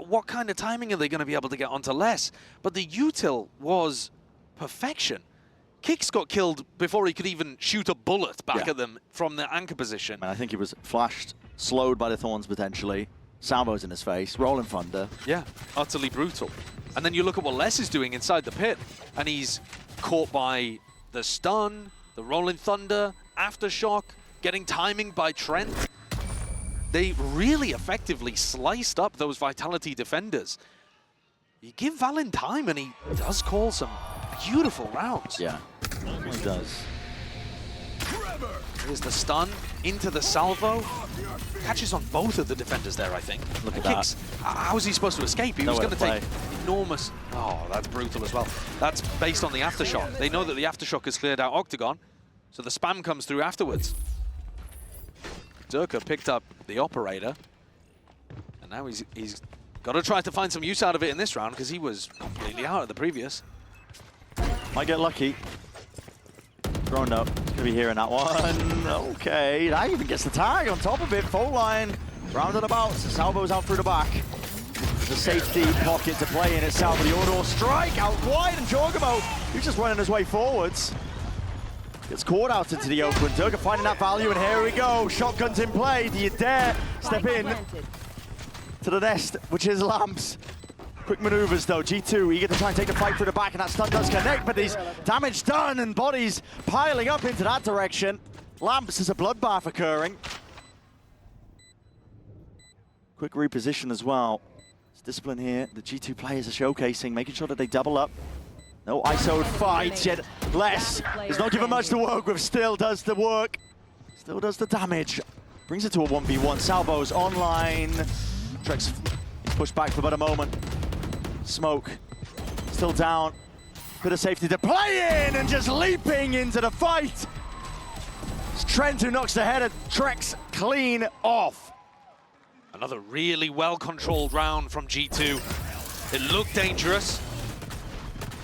What kind of timing are they going to be able to get onto Les? But the util was perfection. Kix got killed before he could even shoot a bullet back at them from the anchor position. I think he was flashed, slowed by the Thorns potentially. Salvos in his face, Rolling Thunder. Yeah, utterly brutal. And then you look at what Les is doing inside the pit, and he's caught by the stun, the Rolling Thunder, Aftershock, getting timing by Trent. They really effectively sliced up those Vitality defenders. You give Valen time and he does call some beautiful rounds. Yeah, he does. Here's the stun into the salvo. Catches on both of the defenders there, I think. Look at Kicks. How was he supposed to escape? He was going to take play. enormous... Oh, that's brutal as well. That's based on the Aftershock. They know that the Aftershock has cleared out Octagon, so the spam comes through afterwards. Durka picked up the operator, and now he's got to try to find some use out of it in this round because he was completely out of the previous. Might get lucky. Thrown up. Gonna be hearing that one. Okay, that even gets the tag on top of it. Fault line rounded about. Salvo's out through the back. There's a safety pocket to play in itself with the auto strike out wide, and Jorgamo, he's just running his way forwards. Gets caught out into the open. Durka finding that value, and here we go. Shotgun's in play. Do you dare step in to the nest, which is Lamps? Quick maneuvers though. G2 eager to try and take the fight through the back, and that stun does connect, but there's damage done and bodies piling up into that direction. Lamps is a bloodbath occurring. Quick reposition as well. It's discipline here. The G2 players are showcasing, making sure that they double up. No ISO fight yet. Les is not given much to work with, still does the work. Still does the damage. Brings it to a 1v1. Salvo's online. Trex pushed back for about a moment. Smoke still down. Bit of safety to play in and just leaping into the fight. It's Trent who knocks the head of Trex clean off. Another really well-controlled round from G2. It looked dangerous.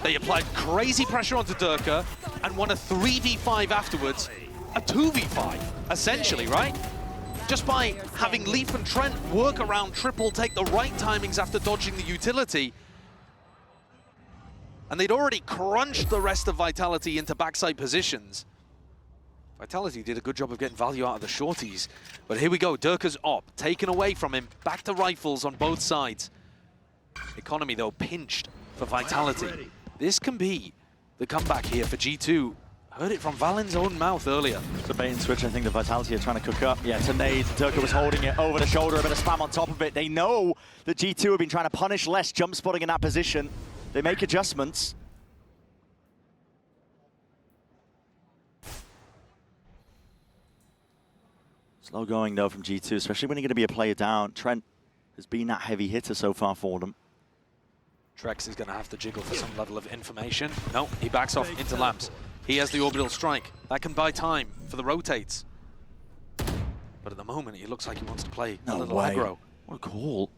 They applied crazy pressure onto Durka and won a 3v5 afterwards. A 2v5, essentially, right? Just by having Leaf and Trent work around triple, take the right timings after dodging the utility. And they'd already crunched the rest of Vitality into backside positions. Vitality did a good job of getting value out of the shorties. But here we go, Durka's op, taken away from him, back to rifles on both sides. Economy, though, pinched for Vitality. This can be the comeback here for G2. Heard it from Valen's own mouth earlier. It's a bait and switch, I think the Vitality are trying to cook up. Yeah, it's a nade. Durka was holding it over the shoulder, a bit of spam on top of it. They know that G2 have been trying to punish Les jump spotting in that position. They make adjustments. Slow going though from G2, especially when you're going to be a player down. Trent has been that heavy hitter so far for them. Trex is going to have to jiggle for some level of information. No, he backs off into Lamps. He has the orbital strike. That can buy time for the rotates. But at the moment, it looks like he wants to play a little aggro. What a call.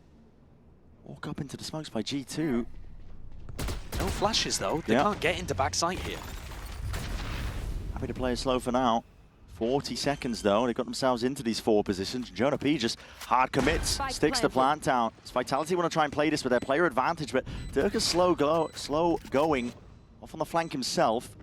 Walk up into the smokes by G2. No flashes, though. They can't get into backside here. Happy to play it slow for now. 40 seconds, though. They got themselves into these 4 positions. Jonah P just hard commits, sticks the plant down. It's Vitality want to try and play this with their player advantage, but Durka's slow going. Off on the flank himself.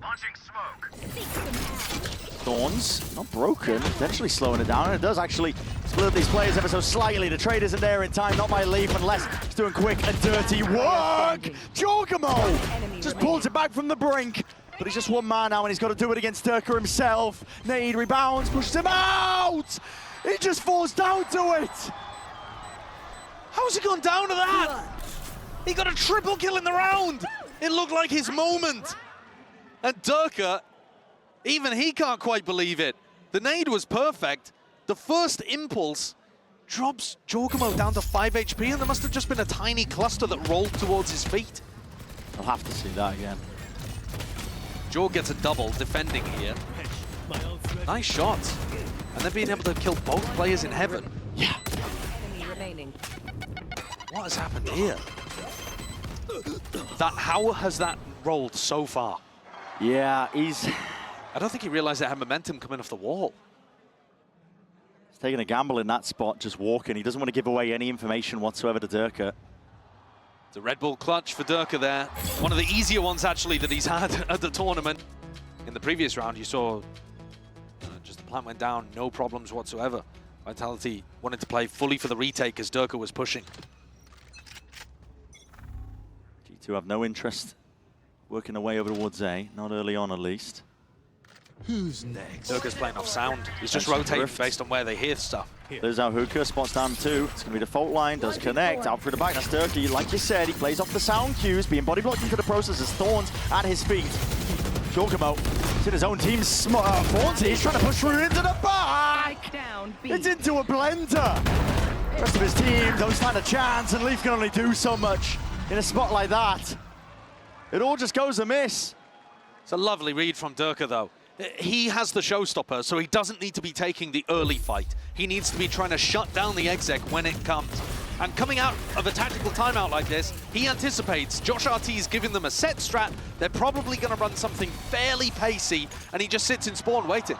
Thorns, not broken, potentially slowing it down, and it does actually split these players ever so slightly. The trade isn't there in time, not by Leaf, unless he's doing quick and dirty work. Jorgamo just pulls it back from the brink. But he's just one man now, and he's got to do it against Durka himself. Nade rebounds, pushes him out! He just falls down to it! How's he gone down to that? He got a triple kill in the round. It looked like his moment. And Durka, even he can't quite believe it. The nade was perfect. The first impulse drops Jorgamo down to 5 HP, and there must have just been a tiny cluster that rolled towards his feet. I'll have to see that again. Jorg gets a double defending here. Nice shot. And then being able to kill both players in heaven. Yeah. Enemy remaining. What has happened here? How has that rolled so far? Yeah, I don't think he realized it had momentum coming off the wall. he's taking a gamble in that spot, just walking. He doesn't want to give away any information whatsoever to Durka. It's a Red Bull clutch for Durka there. One of the easier ones, actually, that he's had at the tournament. In the previous round, you saw just the plant went down, no problems whatsoever. Vitality wanted to play fully for the retake as Durka was pushing. G2 have no interest working away over towards A, not early on at least. Who's next? Durka's playing off sound. He's just Nice rotating drift. based on where they hear stuff. There's our hooker, spots down 2. It's going to be the fault line, does connect, out through the back. That's Durka, like you said, he plays off the sound cues, being body blocked into the process as Thorns at his feet. Jorgamo, it's in his own team's Thorns, he's trying to push through into the back! Down, B. It's into a blender! The rest of his team don't stand a chance, and Leaf can only do so much in a spot like that. It all just goes amiss. It's a lovely read from Durka, though. He has the showstopper, so he doesn't need to be taking the early fight. He needs to be trying to shut down the exec when it comes. And coming out of a tactical timeout like this, he anticipates Josh RT's giving them a set strat. They're probably going to run something fairly pacey, and he just sits in spawn waiting.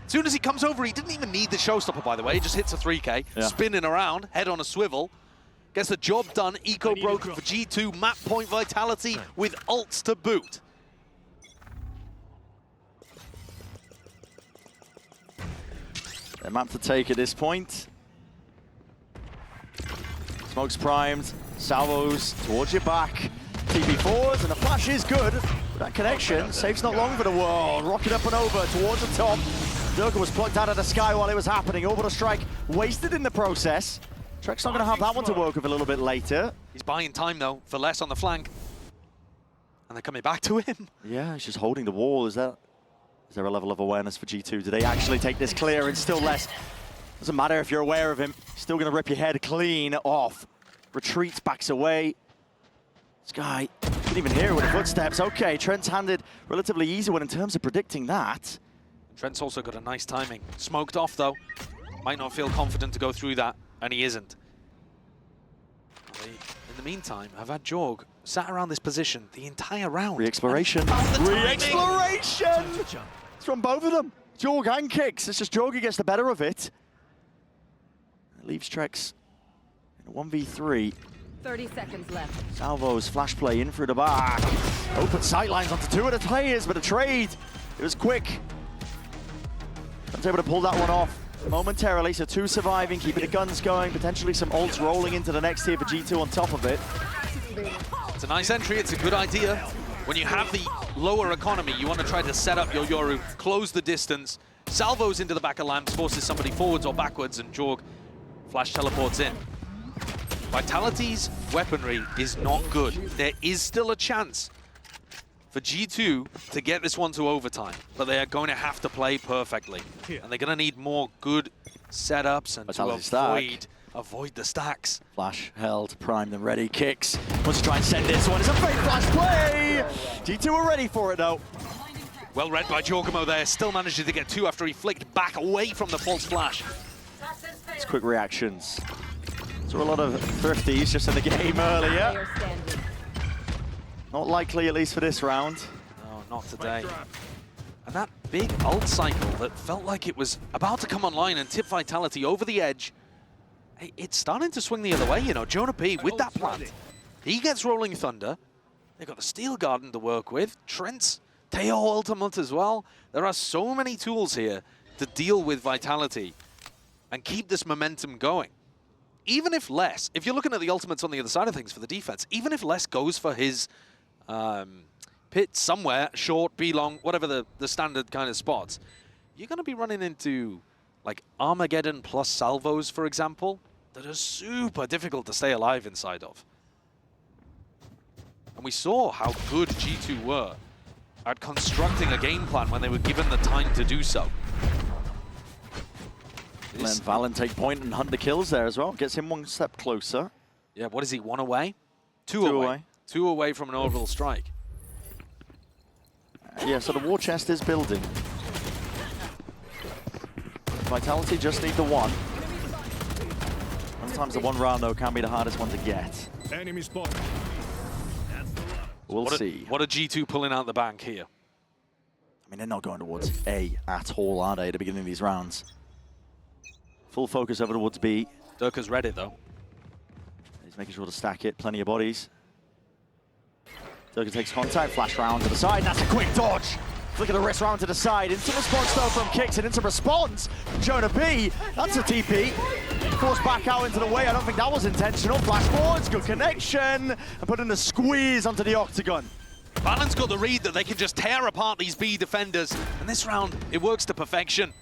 As soon as he comes over, he didn't even need the showstopper, by the way. He just hits a 3K, spinning around, head on a swivel. Gets the job done, eco broken for G2, map point Vitality with ults to boot. Their map to take at this point. Smoke's primed, salvos towards your back. TP4s, and the flash is good. But that connection, safe's not long for the world. Rocket up and over towards the top. Durka was plucked out of the sky while it was happening. Orbital strike wasted in the process. Trek's not going to have that one to work with a little bit later. He's buying time, though, for less on the flank. And they're coming back to him. Yeah, he's just holding the wall. Is there a level of awareness for G2? Do they actually take this clear? And still less. Doesn't matter if you're aware of him. He's still going to rip your head clean off. Retreats, backs away. This guy didn't even hear it with the footsteps. Okay, Trent's handed relatively easy one in terms of predicting that. Trent's also got a nice timing. Smoked off, though. Might not feel confident to go through that, and he isn't. In the meantime, I've had Jorg sat around this position the entire round. Re-exploration. Re-exploration! It's from both of them. Jorg and Kicks. It's just Jorg who gets the better of it. It leaves Trex in a 1v3. 30 seconds left. Salvo's flash play in through the back. Open sightlines onto 2 of the players, but a trade. It was quick. Trent's able to pull that one off momentarily, so 2 surviving, keeping the guns going, potentially some ults rolling into the next tier for G2 on top of it. It's a nice entry, it's a good idea. When you have the lower economy, you want to try to set up your Yoru, close the distance, salvos into the back of lamps, forces somebody forwards or backwards, and Jorg flash teleports in. Vitality's weaponry is not good. There is still a chance for G2 to get this one to overtime, but they are going to have to play perfectly. And they're going to need more good setups and to avoid the stacks. Flash held, primed and ready. Kicks. Wants to try and send this one. It's a fake flash play! G2 are ready for it though. Well read by Jorgamo there. Still manages to get 2 after he flicked back away from the false flash. It's quick reactions. Saw a lot of thrifties just in the game earlier. Not likely, at least for this round. No, not today. And that big ult cycle that felt like it was about to come online and tip Vitality over the edge, it's starting to swing the other way, you know. Jonah P with that plant. He gets Rolling Thunder. They've got the Steel Garden to work with. Trent's Teo ultimate as well. There are so many tools here to deal with Vitality. and keep this momentum going. Even if less, if you're looking at the ultimates on the other side of things for the defense, even if less goes for his pit somewhere, short, B long, whatever the standard kind of spots, you're going to be running into like Armageddon plus salvos, for example, that are super difficult to stay alive inside of. And we saw how good G2 were at constructing a game plan when they were given the time to do so. Let Valen take point and hunt the kills there as well. Gets him one step closer. Yeah, what is he, 1 away? Two away. 2 away from an orbital strike. Yeah, so the war chest is building. Vitality just need the 1. Sometimes the 1 round, though, can be the hardest one to get. Enemy spot. We'll see. What are G2 pulling out the bank here? I mean, they're not going towards A at all, are they, at the beginning of these rounds? Full focus over towards B. Durka's read it, though. He's making sure to stack it. Plenty of bodies. Durka takes contact. Flash round to the side. That's a quick dodge. Flick of the wrist round to the side. Instant response, though, from Kicks. And instant response. Jonah B. That's a TP. Forced back out into the way. I don't think that was intentional. Flash forwards. Good connection. And putting a squeeze onto the octagon. Valen's got the read that they can just tear apart these B defenders. And this round, it works to perfection.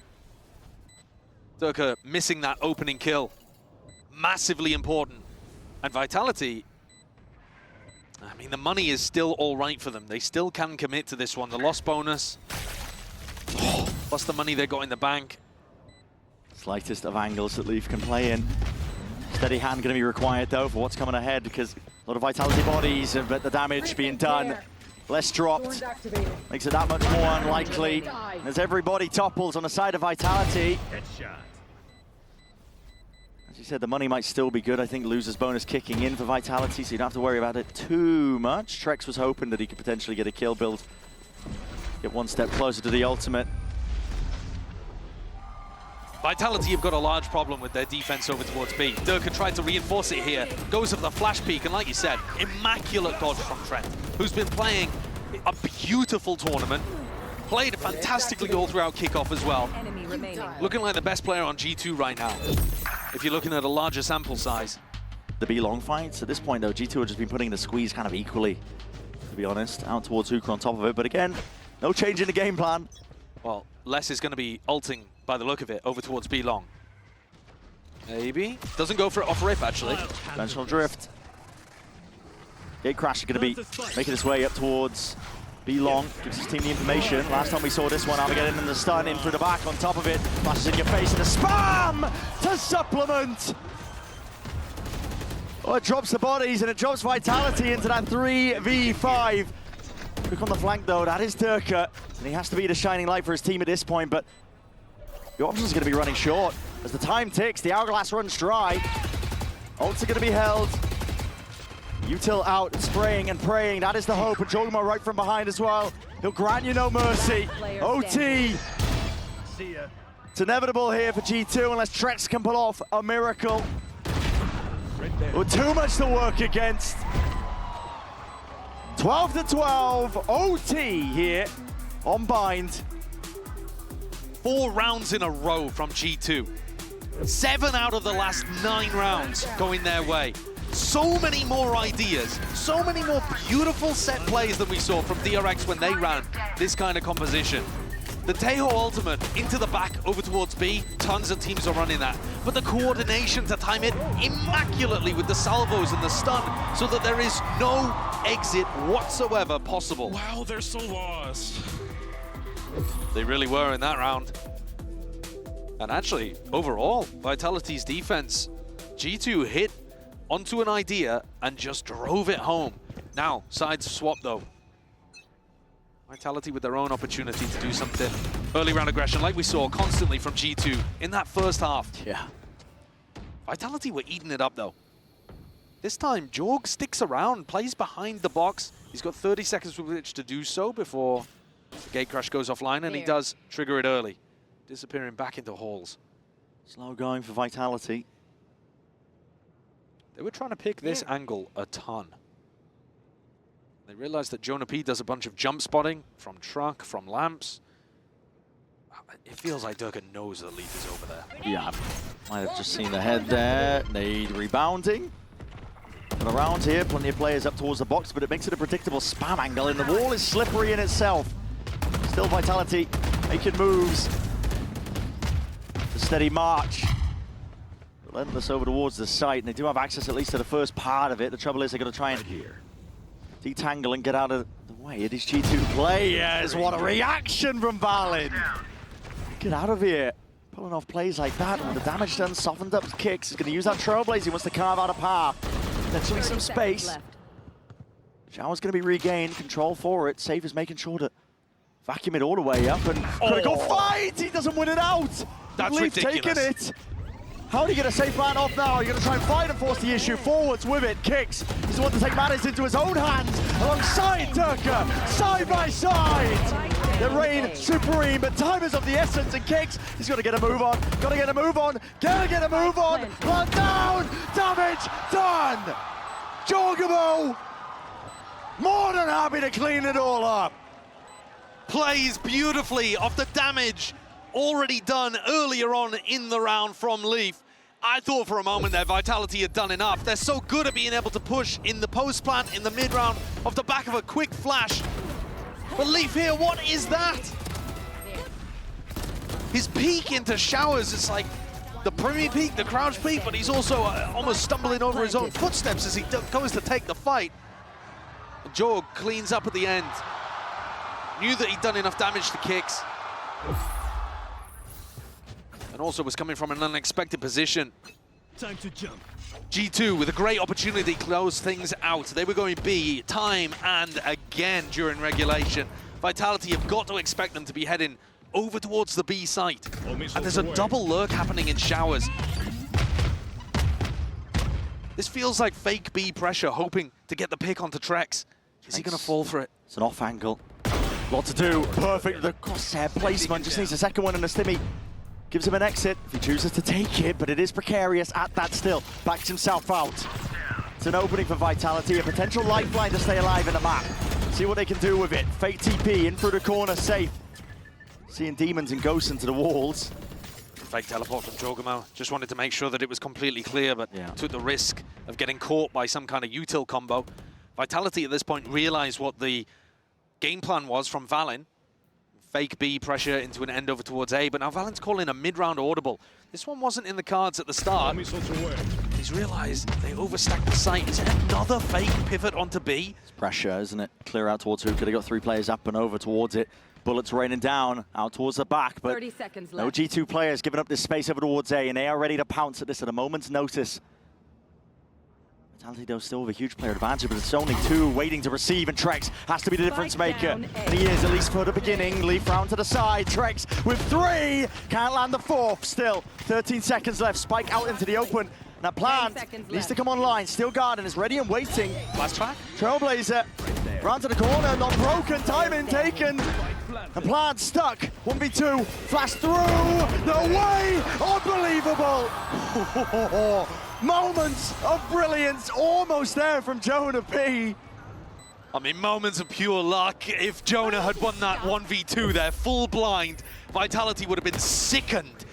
Durka missing that opening kill. Massively important. And Vitality, I mean, the money is still all right for them. They still can commit to this one. The loss bonus, plus the money they got in the bank. Slightest of angles that Leaf can play in. Steady hand going to be required, though, for what's coming ahead, because a lot of Vitality bodies, but the damage being done. Less dropped, makes it that much more unlikely. As everybody topples on the side of Vitality. As you said, the money might still be good. I think loser's bonus kicking in for Vitality, so you don't have to worry about it too much. Trex was hoping that he could potentially get a kill build, get one step closer to the ultimate. Vitality have got a large problem with their defense over towards B. Durka tried to reinforce it here, goes for the flash peek, and like you said, immaculate dodge from Trent, who's been playing a beautiful tournament, played fantastically all throughout kickoff as well. Enemy remaining. Looking like the best player on G2 right now, if you're looking at a larger sample size. The B long fights, at this point though, G2 have just been putting the squeeze kind of equally, to be honest, out towards Hooker on top of it, but again, no change in the game plan. Well, Les is going to be ulting, by the look of it, over towards B long. Maybe. Doesn't go for it off rip, actually. Conventional drift. Gate Crash is going to be making his way up towards B long. Gives his team the information. Last time we saw this one, Armageddon in the stun, in through the back, on top of it. Flashes in your face, and a spam to supplement. Oh, it drops the bodies, and it drops Vitality into that 3v5. Quick on the flank, though. That is Durka, and he has to be the shining light for his team at this point, but your options are going to be running short. As the time ticks, the hourglass runs dry. Ults are going to be held. Util out, spraying and praying. That is the hope. And Jogma right from behind as well. He'll grant you no mercy. OT. It's inevitable here for G2 unless Trex can pull off a miracle. With too much to work against. 12-12, OT here on Bind. 4 rounds in a row from G2. 7 out of the last 9 rounds going their way. So many more ideas, so many more beautiful set plays than we saw from DRX when they ran this kind of composition. The Tejo ultimate into the back over towards B, tons of teams are running that. But the coordination to time it immaculately with the salvos and the stun so that there is no exit whatsoever possible. Wow, they're so lost. They really were in that round. And actually, overall, Vitality's defense, G2 hit onto an idea and just drove it home. Now, sides swap though. Vitality with their own opportunity to do something. Early round aggression like we saw constantly from G2 in that first half. Yeah. Vitality were eating it up though. This time, Jorg sticks around, plays behind the box. He's got 30 seconds with which to do so before the gate crash goes offline, and he does trigger it early, disappearing back into halls. Slow going for Vitality. They were trying to pick this angle a ton. They realized that Jonah P does a bunch of jump spotting from truck, from lamps. It feels like Durka knows that Leaf is over there. Yeah, might have just seen the head there. Nade rebounding. But around here, plenty of players up towards the box, but it makes it a predictable spam angle, and the wall is slippery in itself. Still Vitality making moves. A steady march. Relentless over towards the site, and they do have access at least to the first part of it. The trouble is they're going to try and detangle and get out of the way. It is G2 players. What a reaction from Valin. Get out of here. Pulling off plays like that, and the damage done, softened up kicks. He's going to use that Trailblaze. He wants to carve out a path. Potentially some space. Shower's going to be regained. Control for it. Save is making sure to vacuum it all the way up. And critical fight! He doesn't win it out! That's Leaf ridiculous. taking it. How do you get a safe man off now? You're going to try and fight and force the issue. Forwards with it. Kicks. He's the one to take matters into his own hands. Alongside Durka. Side by side. The reign supreme, but time is of the essence, and Kicks, he's got to get a move on, got to get a move on, gotta get a move on, run down, damage done! Jorgamo, more than happy to clean it all up. Plays beautifully off the damage already done earlier on in the round from Leaf. I thought for a moment that Vitality had done enough. They're so good at being able to push in the post plant, in the mid round, off the back of a quick flash. But Leaf here, what is that? His peek into Showers, it's like the Premier peek, the crouch peek, but he's also almost stumbling over his own footsteps as he goes to take the fight. Jorg cleans up at the end. Knew that he'd done enough damage to Kicks. And also was coming from an unexpected position. Time to jump. G2 with a great opportunity to close things out. They were going B time and again during regulation. Vitality have got to expect them to be heading over towards the B site. And there's a double lurk happening in Showers. This feels like fake B pressure, hoping to get the pick onto Trex. Is he going to fall for it? It's an off angle. Lot to do. Perfect. The crosshair placement. Just needs a second one and a stimmy. Gives him an exit if he chooses to take it, but it is precarious at that still. Backs himself out. It's an opening for Vitality, a potential lifeline to stay alive in the map. See what they can do with it. Fake TP in through the corner, safe. Seeing demons and ghosts into the walls. Fake teleport from Jorgamo. Just wanted to make sure that it was completely clear, but took the risk of getting caught by some kind of util combo. Vitality at this point realized what the game plan was from Valin. Fake B pressure into an end over towards A, but now Valen's calling a mid-round audible. This one wasn't in the cards at the start. He's realized they overstacked the site. Is it another fake pivot onto B? It's pressure, isn't it? Clear out towards Hookah. They got 3 players up and over towards it. Bullets raining down out towards the back, but 30 seconds no left. G2 players giving up this space over towards A, and they are ready to pounce at this at a moment's notice. Vitality, though, still with a huge player advantage, but it's only 2 waiting to receive, and Trex has to be the difference maker. And he is, at least for the beginning. Leaf round to the side. Trex with 3. Can't land the 4th still. 13 seconds left. Spike out into the open. And that plan needs to come online. Still Garden is ready and waiting. Last back. Trailblazer. Round to the corner. Not broken. Timing taken. The plan stuck. 1v2. Flash through. No way. Unbelievable. Moments of brilliance, almost there from Jonah P. I mean, moments of pure luck. If Jonah had won that 1v2 there, full blind, Vitality would have been sickened.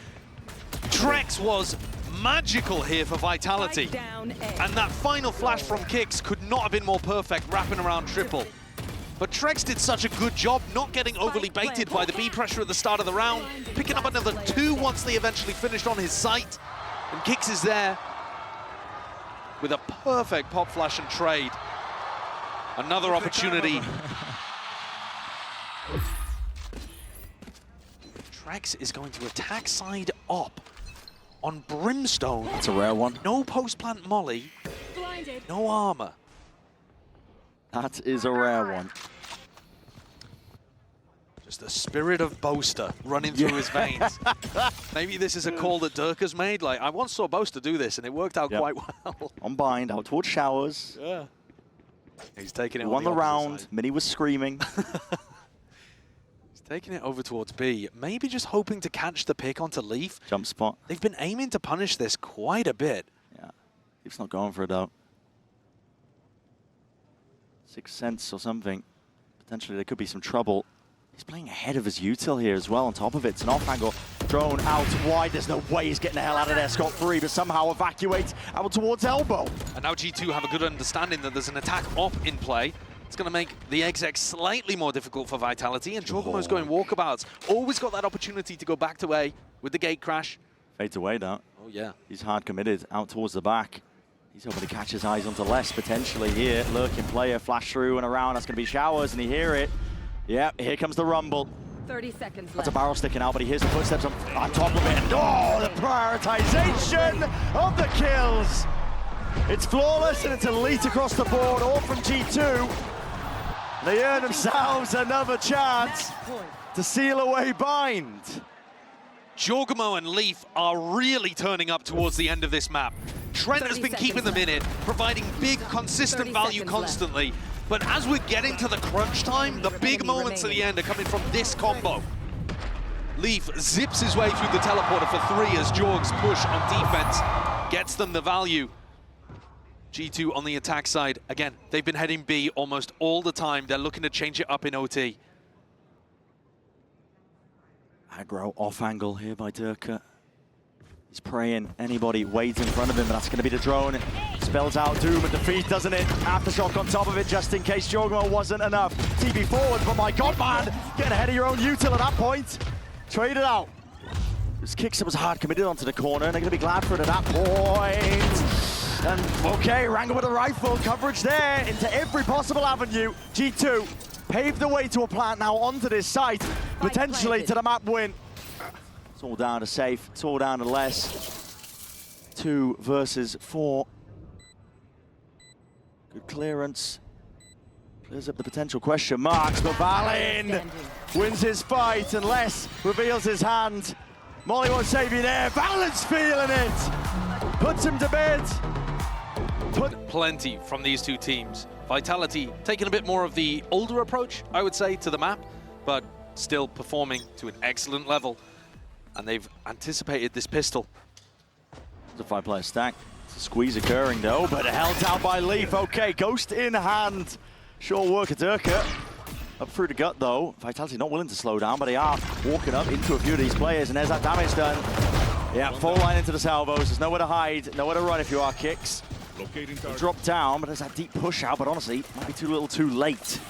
Trex was magical here for Vitality. And that final flash from Kicks could not have been more perfect, wrapping around triple. But Trex did such a good job not getting overly baited by the B pressure at the start of the round, picking up another 2 once they eventually finished on his site. And Kicks is there with a perfect pop flash and trade. Another opportunity. Trex is going to attack side up on Brimstone. That's a rare one. No post-plant molly, no armor. That is a rare one. Just the spirit of Boaster running through his veins. Maybe this is a call that Durka's made. Like, I once saw Boaster do this, and it worked out quite well. On bind, out towards Showers. Yeah. He's taking it. Won the round. Side. Minnie was screaming. He's taking it over towards B. Maybe just hoping to catch the pick onto Leaf. Jump spot. They've been aiming to punish this quite a bit. Yeah. Leaf's not going for it out. 6 cents or something. Potentially there could be some trouble. He's playing ahead of his util here as well on top of it. It's an off angle. Drone out wide. There's no way he's getting the hell out of there. scot-free, but somehow evacuates out towards elbow. And now G2 have a good understanding that there's an attack op in play. It's going to make the exec slightly more difficult for Vitality, and Jorgamo's going walkabouts. Always got that opportunity to go back to A with the gate crash. Fades away, that. Oh, yeah. He's hard committed out towards the back. He's hoping to catch his eyes onto less potentially here. Lurking player, flash through and around. That's going to be showers, and he hear it. Yep, here comes the rumble. 30 seconds left. That's a barrel sticking out, but he hears the footsteps on top of it. And oh, the prioritization of the kills. It's flawless, and it's elite across the board, all from G2. They earn themselves another chance to seal away Bind. Jorgamo and Leaf are really turning up towards the end of this map. Trent has been keeping them in it, providing big, consistent value constantly. But as we're getting to the crunch time, the big moments at the end are coming from this combo. Leaf zips his way through the teleporter for 3 as Jorgs push on defense, gets them the value. G2 on the attack side, again, they've been heading B almost all the time. They're looking to change it up in OT. Aggro off angle here by Durka. He's praying anybody waits in front of him, but that's going to be the drone. Spells out doom and defeat, doesn't it? Aftershock on top of it, just in case Jorgamo wasn't enough. TB forward, but my God, man, get ahead of your own util at that point. Trade it out. This Kixer was hard committed onto the corner, and they're going to be glad for it at that point. And okay, Wrangle with a rifle, coverage there into every possible avenue. G2 paved the way to a plant now onto this site, potentially to the map win. It's all down to safe, it's all down to less. 2 versus 4. Good clearance. Clears up the potential question marks, but Valin wins his fight and Les reveals his hand. Molly won't save you there. Valin's feeling it. Puts him to bed. Plenty from these two teams. Vitality taking a bit more of the older approach, I would say, to the map, but still performing to an excellent level. And they've anticipated this pistol. It's a 5-player stack. It's a squeeze occurring though, but held down by Leaf. Okay, Ghost in hand. Sure work at Durka. Up through the gut though. Vitality not willing to slow down, but they are walking up into a few of these players, and there's that damage done. Yeah, full line into the salvos. There's nowhere to hide, nowhere to run if you are Kicks. They drop down, but there's that deep push out, but honestly, it might be too little too late.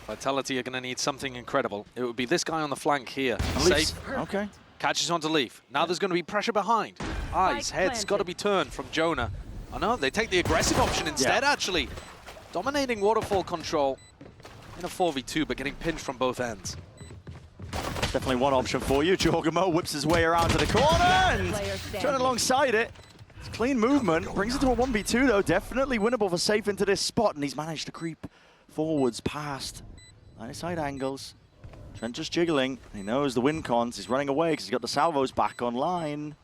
Vitality are going to need something incredible. It would be this guy on the flank here. Safe. Okay. Catches onto Leaf. Now there's going to be pressure behind. Eyes, head's got to be turned from Jonah. Oh no, they take the aggressive option instead, actually. Dominating waterfall control in a 4v2, but getting pinched from both ends. Definitely one option for you. Jorgamo whips his way around to the corner and turning alongside it. It's clean movement. Brings it to a 1v2 though. Definitely winnable for Safe into this spot, and he's managed to creep forwards past line of sight angles. Trent just jiggling. He knows the win cons. He's running away because he's got the salvos back online.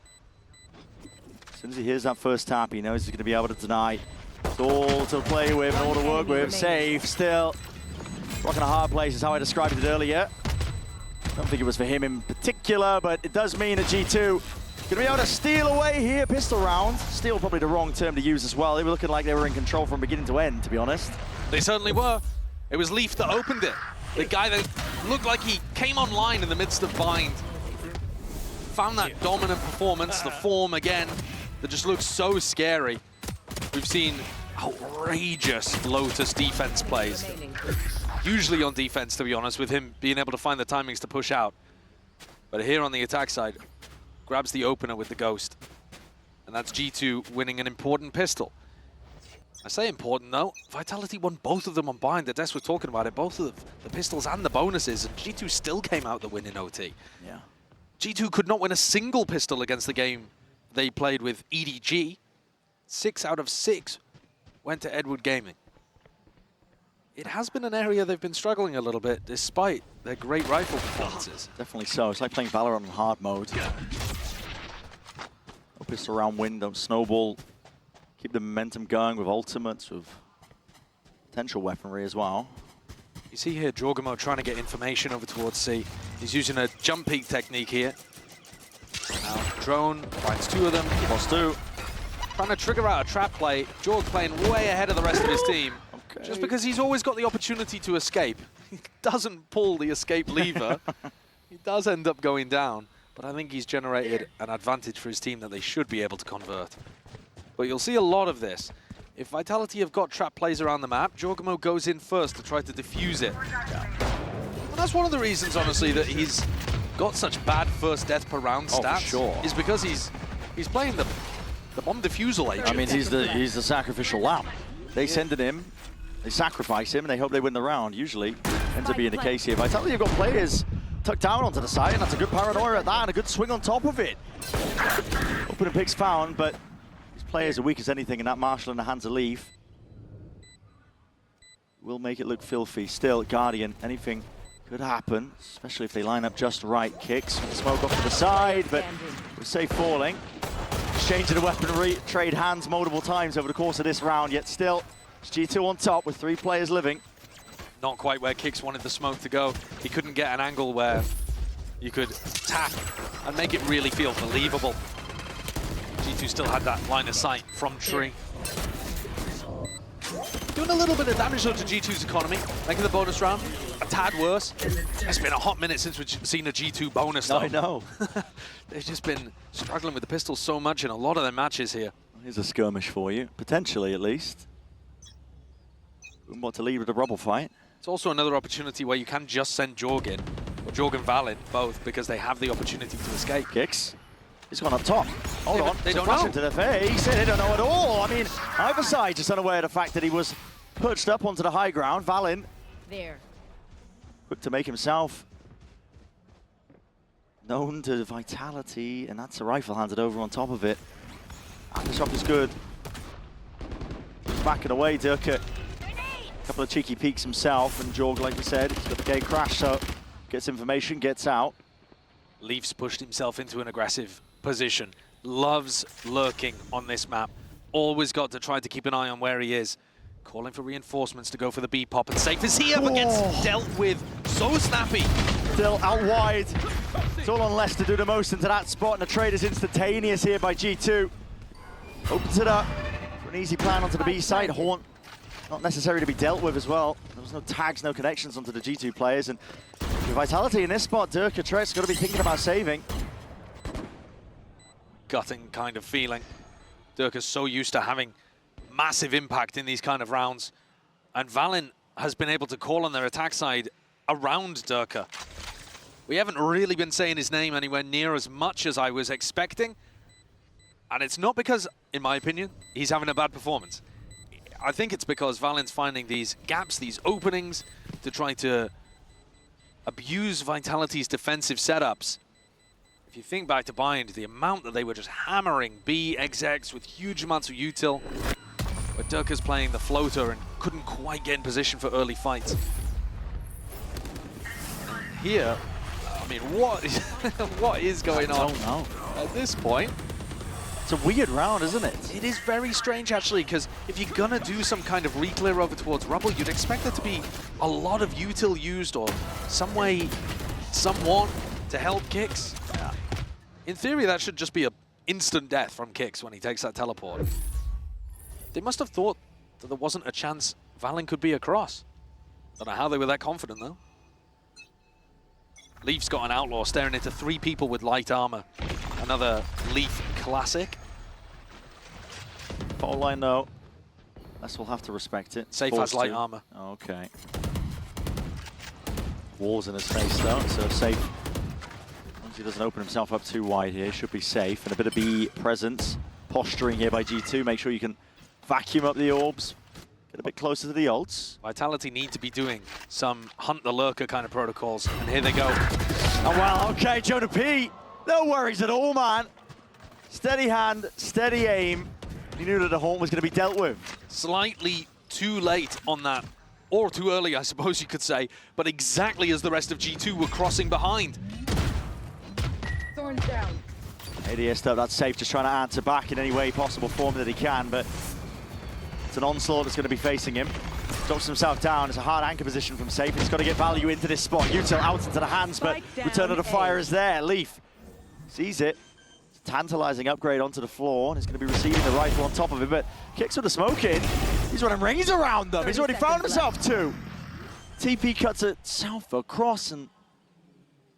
As soon as he hears that first tap, he knows he's going to be able to deny. It's all to play with and all to work with. Safe still. Rocking a hard place is how I described it earlier. I don't think it was for him in particular, but it does mean that G2 going to be able to steal away here. Pistol round. Steal probably the wrong term to use as well. They were looking like they were in control from beginning to end, to be honest. They certainly were. It was Leaf that opened it. The guy that looked like he came online in the midst of Bind. Found that dominant performance, the form again, that just looks so scary. We've seen outrageous Lotus defense plays. Usually on defense, to be honest, with him being able to find the timings to push out. But here on the attack side, grabs the opener with the Ghost. And that's G2 winning an important pistol. I say important though, Vitality won both of them on Bind. The Des was talking about it, both of the pistols and the bonuses, and G2 still came out the win in OT. Yeah. G2 could not win a single pistol against the game they played with EDG. 6 out of 6 went to Edward Gaming. It has been an area they've been struggling a little bit, despite their great rifle performances. Definitely so. It's like playing Valorant on hard mode. No pistol round win, don't snowball. Keep the momentum going with ultimates, with potential weaponry as well. You see here Jorgamo trying to get information over towards C. He's using a jump peek technique here. Now drone finds 2 of them. Plus 2. Trying to trigger out a trap play. Jorg playing way ahead of the rest of his team. Okay. Just because he's always got the opportunity to escape. he doesn't pull the escape lever. He does end up going down, but I think he's generated an advantage for his team that they should be able to convert. But you'll see a lot of this. If Vitality have got trap plays around the map, Jorgamo goes in first to try to defuse it. And that's one of the reasons, honestly, that he's got such bad first death per round stats. For sure. Is because he's playing the bomb defusal agent. I mean, he's the sacrificial lamb. They send it him, they sacrifice him, and they hope they win the round. Usually ends up being the case here. Vitality have got players tucked down onto the side, and that's a good paranoia at that, and a good swing on top of it. Opening picks found, but these players are weak as anything, and that Marshall in the hands of Leaf will make it look filthy. Still, Guardian, anything could happen, especially if they line up just right. Kicks with the smoke off to the side, but we're safe falling. Exchanging the weaponry, trade hands multiple times over the course of this round, yet still it's G2 on top with 3 players living. Not quite where Kix wanted the smoke to go. He couldn't get an angle where you could tap and make it really feel believable. G2 still had that line of sight from tree. Doing a little bit of damage though to G2's economy, making the bonus round a tad worse. It's been a hot minute since we've seen a G2 bonus though. I know. They've just been struggling with the pistols so much in a lot of their matches here. Here's a skirmish for you, potentially at least. What to lead with a rubble fight. It's also another opportunity where you can just send Jorg in, or Jorg and Valin both, because they have the opportunity to escape. Kicks. He's gone up top. Hold on. They don't flash know. into the face. They don't know at all. I mean, either side just unaware of the fact that he was perched up onto the high ground. Valin, There. quick to make himself known to Vitality, and that's a rifle handed over on top of it. And the shot is good. Backing away, Durka. A couple of cheeky peeks himself, and Jorg, like we said, he's got the gate crash, so gets information, gets out. Leaf's pushed himself into an aggressive position. Loves lurking on this map. Always got to try to keep an eye on where he is. Calling for reinforcements to go for the B pop, and Safe is here, but gets dealt with so snappy. Still out wide. It's all on Les to do the most into that spot, and the trade is instantaneous here by G2. Opens it up for an easy plan onto the B side. Horn, not necessary to be dealt with as well. There was no tags, no connections onto the G2 players, and with Vitality in this spot, Durka Trek's got to be thinking about saving. Gutting kind of feeling. Durka's so used to having massive impact in these kind of rounds, and Valin has been able to call on their attack side around Durka. We haven't really been saying his name anywhere near as much as I was expecting, and it's not because, in my opinion, he's having a bad performance. I think it's because Valin's finding these gaps, these openings, to try to abuse Vitality's defensive setups. If you think back to Bind, the amount that they were just hammering B execs with huge amounts of util, but Durka's playing the floater and couldn't quite get in position for early fights. Here, I mean, what is going on I don't know. at this point? It's a weird round, isn't it? It is very strange, actually, because if you're gonna do some kind of re-clear over towards Rubble, you'd expect there to be a lot of util used, or some way, someone to help Kix. Yeah. In theory, that should just be an instant death from Kix when he takes that teleport. They must have thought that there wasn't a chance Valin could be across. Don't know how they were that confident, though. Leaf's got an Outlaw staring into 3 people with light armor. Another Leaf classic. Bottom line, though. Les will have to respect it. Safe has light armor. Okay. Walls in his face, though, so Safe, once he doesn't open himself up too wide here, should be safe. And a bit of B presence. Posturing here by G2. Make sure you can vacuum up the orbs. Get a bit closer to the ults. Vitality need to be doing some hunt the lurker kind of protocols, and here they go. Oh, well, okay, Jonah P. No worries at all, man. Steady hand, steady aim. He knew that the horn was going to be dealt with. Slightly too late on that, or too early, I suppose you could say, but exactly as the rest of G2 were crossing behind. Thorns down. ADS stuff, that's Safe, just trying to answer back in any way possible form that he can, but it's an onslaught that's going to be facing him. Drops himself down. It's a hard anchor position from Safe. He's got to get value into this spot. Util out into the hands, but return of the fire is there. Leaf sees it. It's a tantalizing upgrade onto the floor, and he's going to be receiving the rifle on top of it, but Kicks with the smoke in. He's running rings around them. He's already found himself 2. TP cuts itself across, and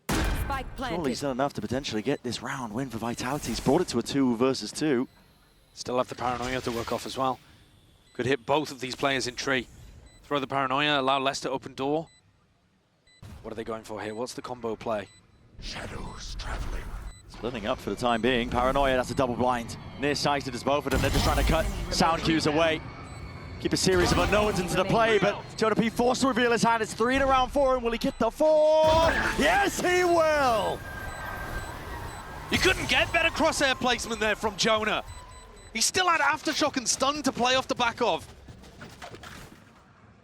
Spike surely planted. he's done enough to potentially get this round win for Vitality. He's brought it to a 2 versus 2. Still have the paranoia to work off as well. Could hit both of these players in tree. Throw the paranoia, allow Leicester open door. What are they going for here? What's the combo play? Shadows traveling. Splitting up for the time being. Paranoia, that's a double blind. Nearsighted as both of them. They're just trying to cut sound cues away. Keep a series of unknowns into the play, but Jonah P forced to reveal his hand. It's 3 in a round 4, and will he get the 4? Yes, he will! You couldn't get better crosshair placement there from Jonah. He still had Aftershock and Stun to play off the back of.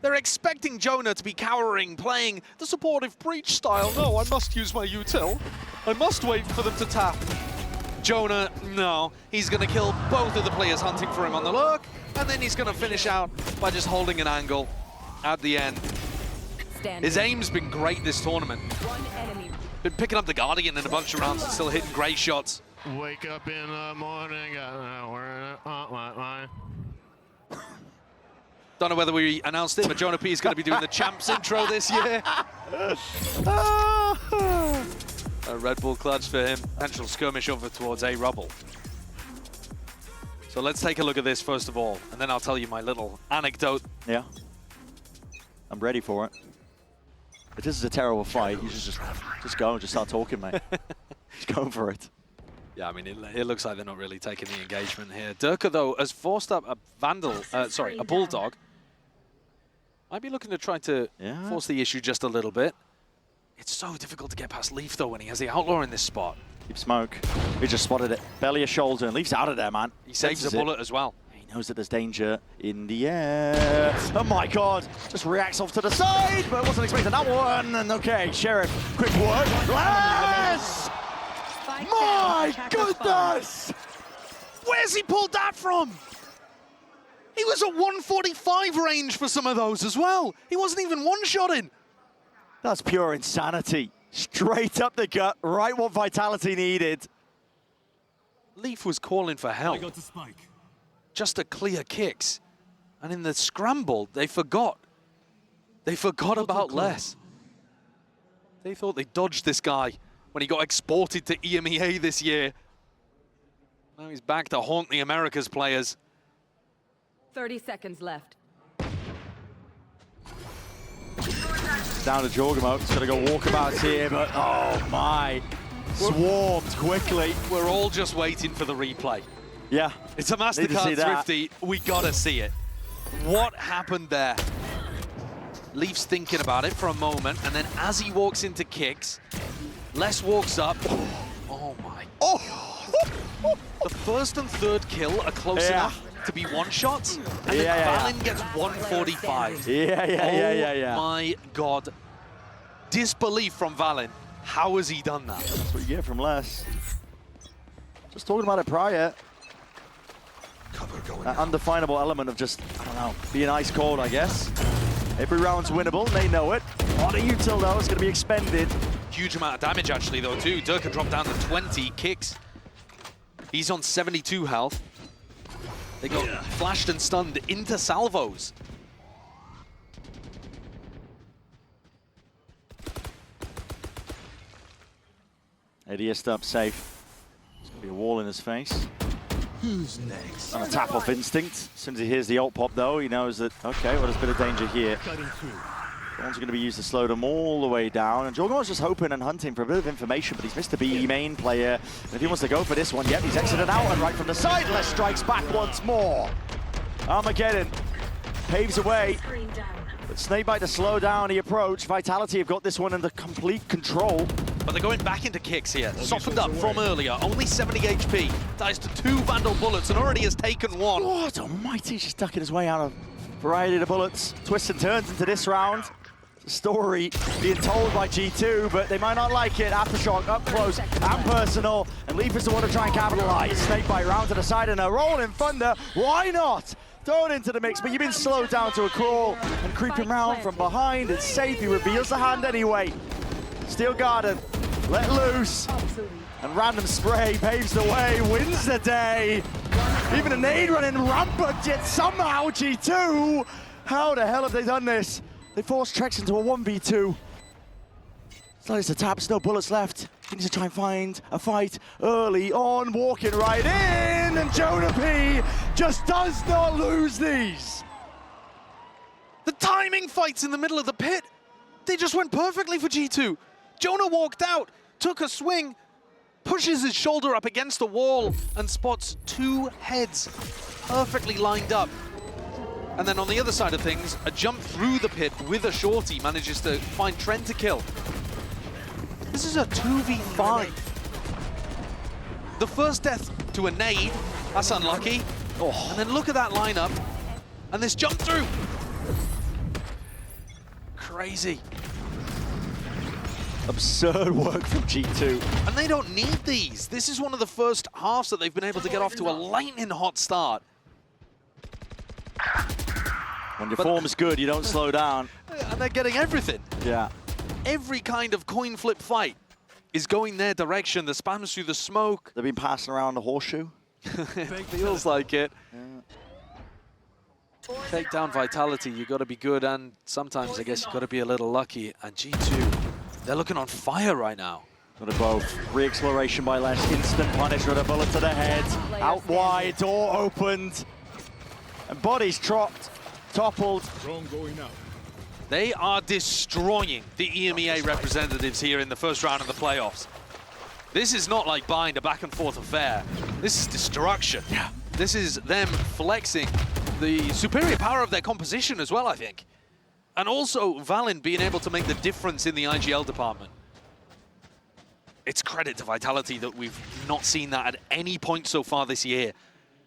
They're expecting Jonah to be cowering, playing the supportive breach style. No, I must use my util. I must wait for them to tap. Jonah, no. He's going to kill both of the players hunting for him on the lurk, and then he's going to finish out by just holding an angle at the end. Standing. His aim's been great this tournament. One enemy. Been picking up the Guardian in a bunch of rounds and still hitting great shots. Wake up in the morning, Don't know whether we announced it, but Jonah P is going to be doing the Champs intro this year. A Red Bull clutch for him. Potential skirmish over towards A Rubble. So let's take a look at this first of all, and then I'll tell you my little anecdote. Yeah. I'm ready for it. If this is a terrible fight, you should just go and just start talking, mate. Just go for it. Yeah, I mean, it looks like they're not really taking the engagement here. Durka, though, has forced up a a Bulldog. Might be looking to try to force the issue just a little bit. It's so difficult to get past Leaf, though, when he has the Outlaw in this spot. Keep smoke. He just spotted it. Belly a shoulder, and Leaf's out of there, man. He saves a bullet as well. He knows that there's danger in the air. Oh my God! Just reacts off to the side, but wasn't expecting that one. And okay, Sheriff, quick work. Yes! My goodness! Where's he pulled that from? He was at 145 range for some of those as well. He wasn't even one-shotting. That's pure insanity. Straight up the gut, right what Vitality needed. Leaf was calling for help. I got the spike. Just to clear kicks. And in the scramble, they forgot. They forgot about Les. They thought they dodged this guy when he got exported to EMEA this year. Now he's back to haunt the Americas players. 30 seconds left. Down to Jorgamo, he's gonna go walkabouts here, but oh my. Swarmed quickly. We're all just waiting for the replay. Yeah. It's a MasterCard Thrifty. We gotta see it. What happened there? Leaf's thinking about it for a moment, and then as he walks into kicks, Les walks up. Oh my. Oh! The first and third kill are close enough to be one-shots, and then Valin gets 145. Yeah. Oh my God. Disbelief from Valin. How has he done that? That's what you get from Les. Just talking about it prior. That undefinable element of just, I don't know, being ice cold, I guess. Every round's winnable, they know it. A lot of util though, it's gonna be expended. Huge amount of damage actually though too. Durka dropped down to 20 kicks. He's on 72 health. They got flashed and stunned into salvos. Eddie up safe. There's gonna be a wall in his face. Who's next? On a tap off instinct. As soon as he hears the ult pop though, he knows that, okay, well there's a bit of danger here. One's going to be used to slow them all the way down. And Jorgamo's just hoping and hunting for a bit of information, but he's missed a B main player. And if he wants to go for this one, yep, he's exited out and right from the side. Les strikes back once more. Armageddon paves the way. But Snakebite to slow down the approach. Vitality have got this one under complete control. But they're going back into kicks here. Softened up from earlier. Only 70 HP. Dies to 2 Vandal bullets and already has taken 1. What almighty, just ducking his way out of a variety of bullets. Twists and turns into this round. Story being told by G2, but they might not like it. Aftershock up close and personal, and Leaf is the one to try and capitalize. Snakebite round to the side and a rolling thunder. Why not? Throw it into the mix, but you've been slowed down to a crawl and creeping round from behind. It's safe. He reveals the hand anyway. Steel Garden let loose, and random spray paves the way, wins the day. Even a nade running rampant, yet somehow G2. How the hell have they done this? They force Trex into a 1v2. Slides the taps, no bullets left. He needs to try and find a fight early on, walking right in, and Jonah P just does not lose these. The timing fights in the middle of the pit, they just went perfectly for G2. Jonah walked out, took a swing, pushes his shoulder up against the wall, and spots two heads perfectly lined up. And then on the other side of things, a jump through the pit with a shorty manages to find Trent to kill. This is a 2v5. The first death to a nade, that's unlucky. Oh. And then look at that lineup, and this jump through. Crazy. Absurd work from G2. And they don't need these. This is one of the first halves that they've been able to get off to a lightning hot start. When your form's good, you don't slow down. And they're getting everything. Yeah. Every kind of coin flip fight is going their direction. The spams through the smoke. They've been passing around the horseshoe. It feels like it. Yeah. Take down Vitality, you got to be good, and sometimes I guess you got to be a little lucky. And G2, they're looking on fire right now. Got it both. Re-exploration by Les, instant punish with a bullet to the head. Out wide, door opened. And bodies dropped, toppled. Drone going out. They are destroying the EMEA representatives here in the first round of the playoffs. This is not like Bind, a back and forth affair. This is destruction. Yeah. This is them flexing the superior power of their composition as well, I think. And also Valen being able to make the difference in the IGL department. It's credit to Vitality that we've not seen that at any point so far this year.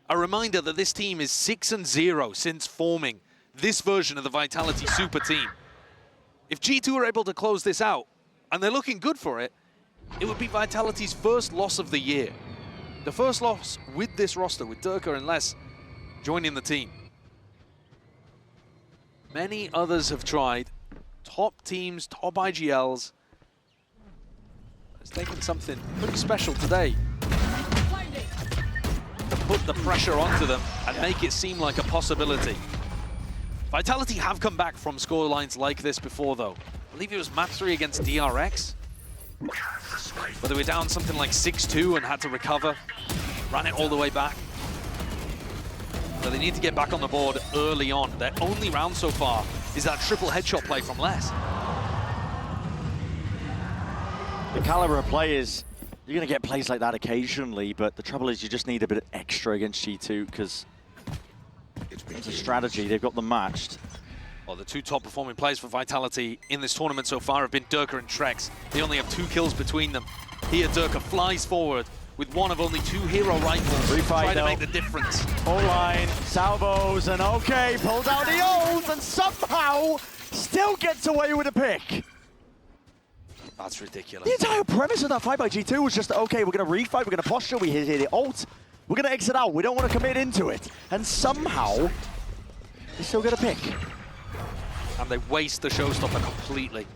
A reminder that this team is 6-0 since forming this version of the Vitality super team. If G2 are able to close this out, and they're looking good for it, it would be Vitality's first loss of the year. The first loss with this roster, with Durka and Les joining the team. Many others have tried. Top teams, top IGLs. It's taken something pretty special today to put the pressure onto them and make it seem like a possibility. Vitality have come back from scorelines like this before, though. I believe it was map 3 against DRX, where they were down something like 6-2 and had to recover, ran it all the way back. So they need to get back on the board early on. Their only round so far is that triple headshot play from Les. The caliber of players, you're going to get plays like that occasionally, but the trouble is you just need a bit extra against G2 because it's a strategy. They've got them matched. Well, the two top performing players for Vitality in this tournament so far have been Durka and Trex. They only have 2 kills between them. Here, Durka flies forward with one of only 2 hero rifles, trying to make the difference. Full line, salvos, and okay, pulls out the ult, and somehow still gets away with a pick. That's ridiculous. The entire premise of that fight by G2 was just, okay, we're going to refight, we're going to posture, we hit the ult, we're going to exit out, we don't want to commit into it. And somehow, they still get a pick. And they waste the showstopper completely.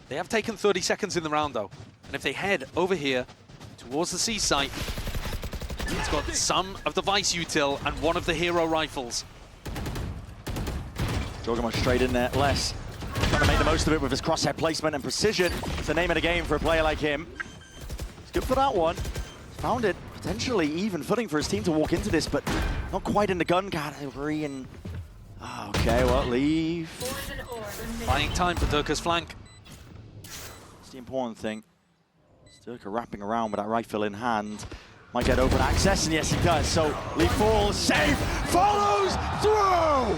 They have taken 30 seconds in the round, though. And if they head over here towards the C site, it's got some of the Vice util and one of the hero rifles. Jorgemon straight in there, Les trying to make the most of it with his crosshair placement and precision. It's the name of the game for a player like him. It's good for that one. Found it potentially even footing for his team to walk into this, but not quite in the gun category. And okay, well, leave. Buying time for Durka's flank. That's the important thing. Durka wrapping around with that rifle in hand. Might get open access, and yes, he does. So Lee falls, save, follows through!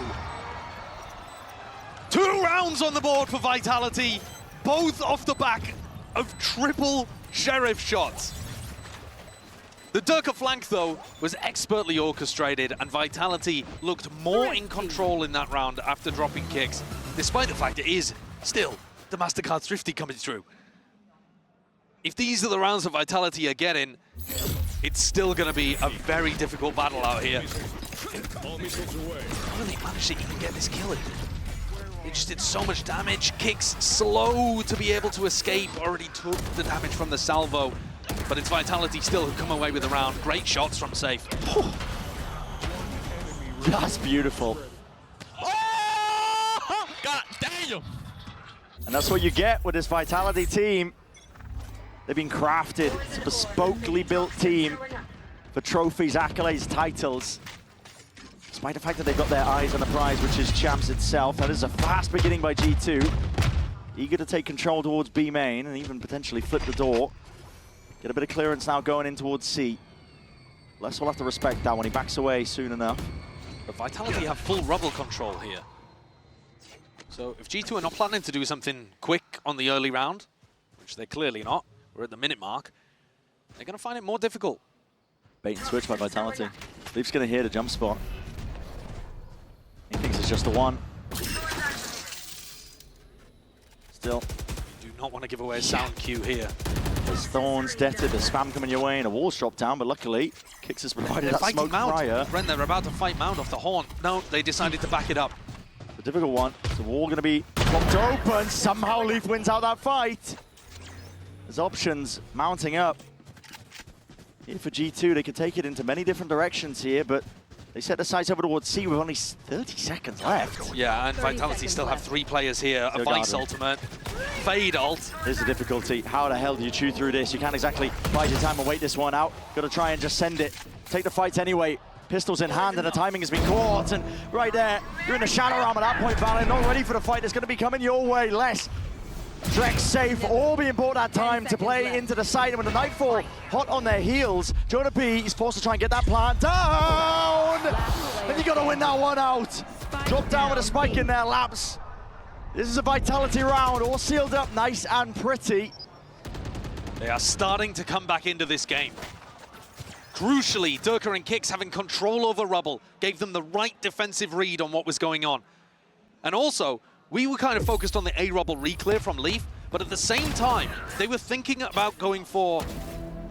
2 rounds on the board for Vitality, both off the back of triple Sheriff shots. The Durka flank, though, was expertly orchestrated, and Vitality looked more in control in that round after dropping kicks, despite the fact it is still the MasterCard Thrifty coming through. If these are the rounds that Vitality are getting, it's still going to be a very difficult battle out here. All missiles away. How did they manage to even get this kill in? They just did so much damage. Kicks slow to be able to escape. Already took the damage from the salvo. But it's Vitality still who come away with the round. Great shots from Safe. That's beautiful. Oh! And that's what you get with this Vitality team. They've been crafted. It's a bespokely built team for trophies, accolades, titles. Despite the fact that they've got their eyes on the prize, which is champs itself. That is a fast beginning by G2. Eager to take control towards B main and even potentially flip the door. Get a bit of clearance now going in towards C. Les will have to respect that when he backs away soon enough. But Vitality have full rubble control here. So if G2 are not planning to do something quick on the early round, which they're clearly not, we're at the minute mark, they're going to find it more difficult. Bait and switch by Vitality. Leaf's going to hear the jump spot. He thinks it's just the one. Still. Do not want to give away a sound cue here. There's thorns, detted, there's spam coming your way, and a wall's dropped down, but luckily, Kix has provided that smoke prior. Ren, they're about to fight Mound off the horn. No, they decided to back it up. The difficult one. The wall going to be blocked open. Somehow Leaf wins out that fight. There's options mounting up. Here for G2, they could take it into many different directions here, but they set the sights over towards C with only 30 seconds left. Yeah, and Vitality still have 3 players here. A Vice ultimate, Fade ult. Here's the difficulty. How the hell do you chew through this? You can't exactly bide your time and wait this one out. Got to try and just send it. Take the fight anyway. Pistols in hand and the timing has been caught. And right there, you're in the shadow realm at that point, Valorant. Not ready for the fight that's going to be coming your way. Les, Drex safe, all being bought that time to play into the site. And when the Nightfall hot on their heels, Jonah B is forced to try and get that plant down. And you got to win that one out. Drop down with a spike in their laps. This is a Vitality round, all sealed up nice and pretty. They are starting to come back into this game. Crucially, Durka and Kix having control over Rubble gave them the right defensive read on what was going on. And also, we were kind of focused on the A Rubble reclear from Leaf, but at the same time, they were thinking about going for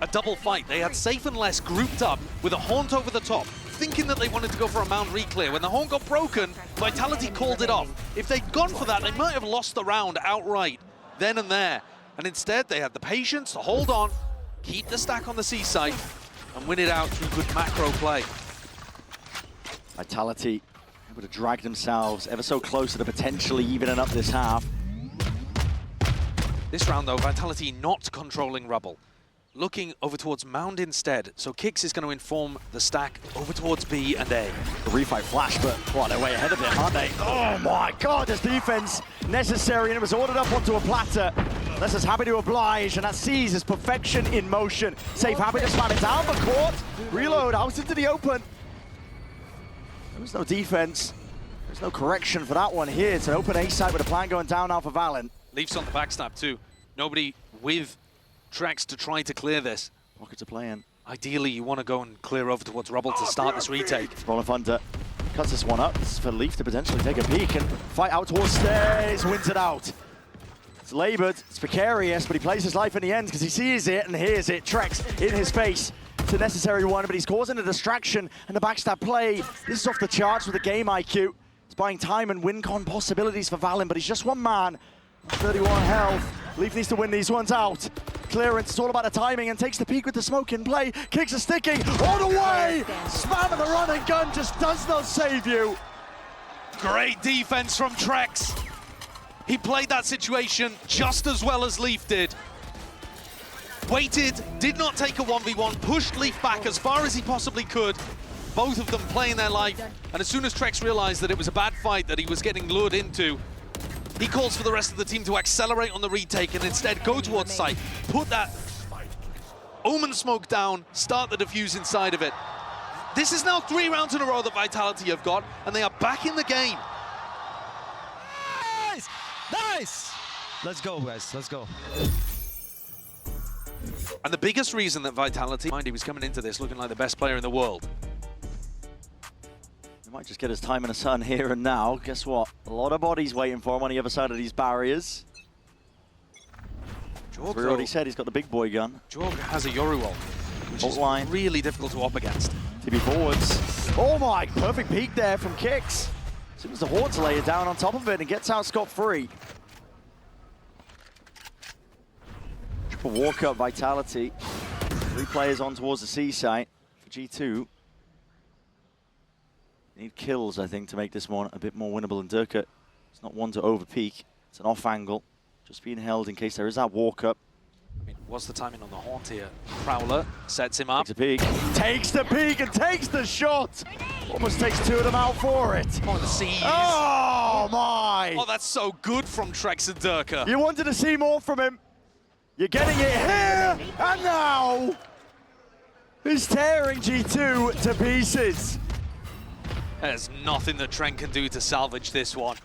a double fight. They had Safe and Les grouped up with a Haunt over the top, thinking that they wanted to go for a Mound reclear. When the Haunt got broken, Vitality called it off. If they'd gone for that, they might have lost the round outright then and there. And instead, they had the patience to hold on, keep the stack on the C site, and win it out through good macro play. Vitality able to drag themselves ever so close to potentially evening up this half. This round though, Vitality not controlling Rubble. Looking over towards Mound instead. So Kix is going to inform the stack over towards B and A. The refight flash, but well, they're way ahead of it, aren't they? Oh my god, this defense necessary, and it was ordered up onto a platter. Les is happy to oblige, and that sees his perfection in motion. Safe, happy to slam it down, but caught. Reload out into the open. There was no defense. There's no correction for that one here. It's an open A site with a plan going down now for Valen. Leafs on the backstab too. Nobody with tracks to try to clear this. Pocket to play in. Ideally, you want to go and clear over towards Rubble to start this retake. Rolling Thunder cuts this one up. It's for Leaf to potentially take a peek and fight out towards stairs. Wins it out. It's labored, it's precarious, but he plays his life in the end because he sees it and hears it. Trex in his face. It's a necessary one, but he's causing a distraction and the backstab play. This is off the charts with the game IQ. It's buying time and win con possibilities for Valen, but he's just one man. 31 health. Leaf needs to win these ones out. Clearance, it's all about the timing, and takes the peek with the smoke in play. Kicks are sticking all the way. Spam of the run and gun just does not save you. Great defense from Trex. He played that situation just as well as Leaf did. Waited, did not take a 1v1, pushed Leaf back as far as he possibly could. Both of them playing their life, and as soon as Trex realized that it was a bad fight that he was getting lured into, he calls for the rest of the team to accelerate on the retake and instead go towards site, put that Omen smoke down, start the defuse inside of it. This is now 3 rounds in a row that Vitality have got, and they are back in the game. Nice! Nice! Let's go, guys, let's go. And the biggest reason that Vitality, mind he was coming into this looking like the best player in the world. He might just get his time in the sun here and now. Guess what? A lot of bodies waiting for him on the other side of these barriers. Jorg, we already said he's got the big boy gun. Jorg has a Yoru ult, which is line. really difficult to op against. TB forwards. Oh my, perfect peek there from Kix. As soon as the Hordes lay it down on top of it and gets out scot-free. Triple walk up Vitality. 3 players on towards the C site for G2. Need kills, I think, to make this one a bit more winnable, and Durka It's not one to over-peek. It's an off angle. Just being held in case there is that walk-up. I mean, what's the timing on the haunt here? Prowler sets him up. Takes a peek. Takes the peek and takes the shot! Almost takes two of them out for it. On the seas. Oh my! Oh, that's so good from Trex and Durka. You wanted to see more from him. You're getting it here and now. He's tearing G2 to pieces. There's nothing that Trent can do to salvage this one.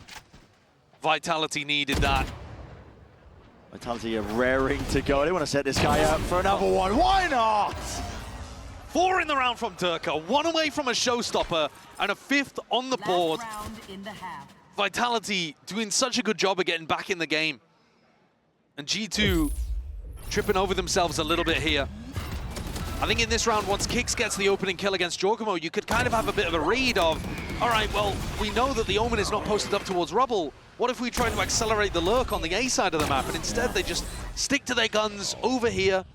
Vitality needed that. Vitality are raring to go. They want to set this guy up for another one. Why not? 4 in the round from Durka, 1 away from a showstopper, and a 5th on the board. Last round in the half. Vitality doing such a good job of getting back in the game. And G2 tripping over themselves a little bit here. I think in this round, once Kix gets the opening kill against Giacomo, you could kind of have a bit of a read of, all right, well, we know that the Omen is not posted up towards rubble. What if we try to accelerate the lurk on the A side of the map? And instead, they just stick to their guns over here.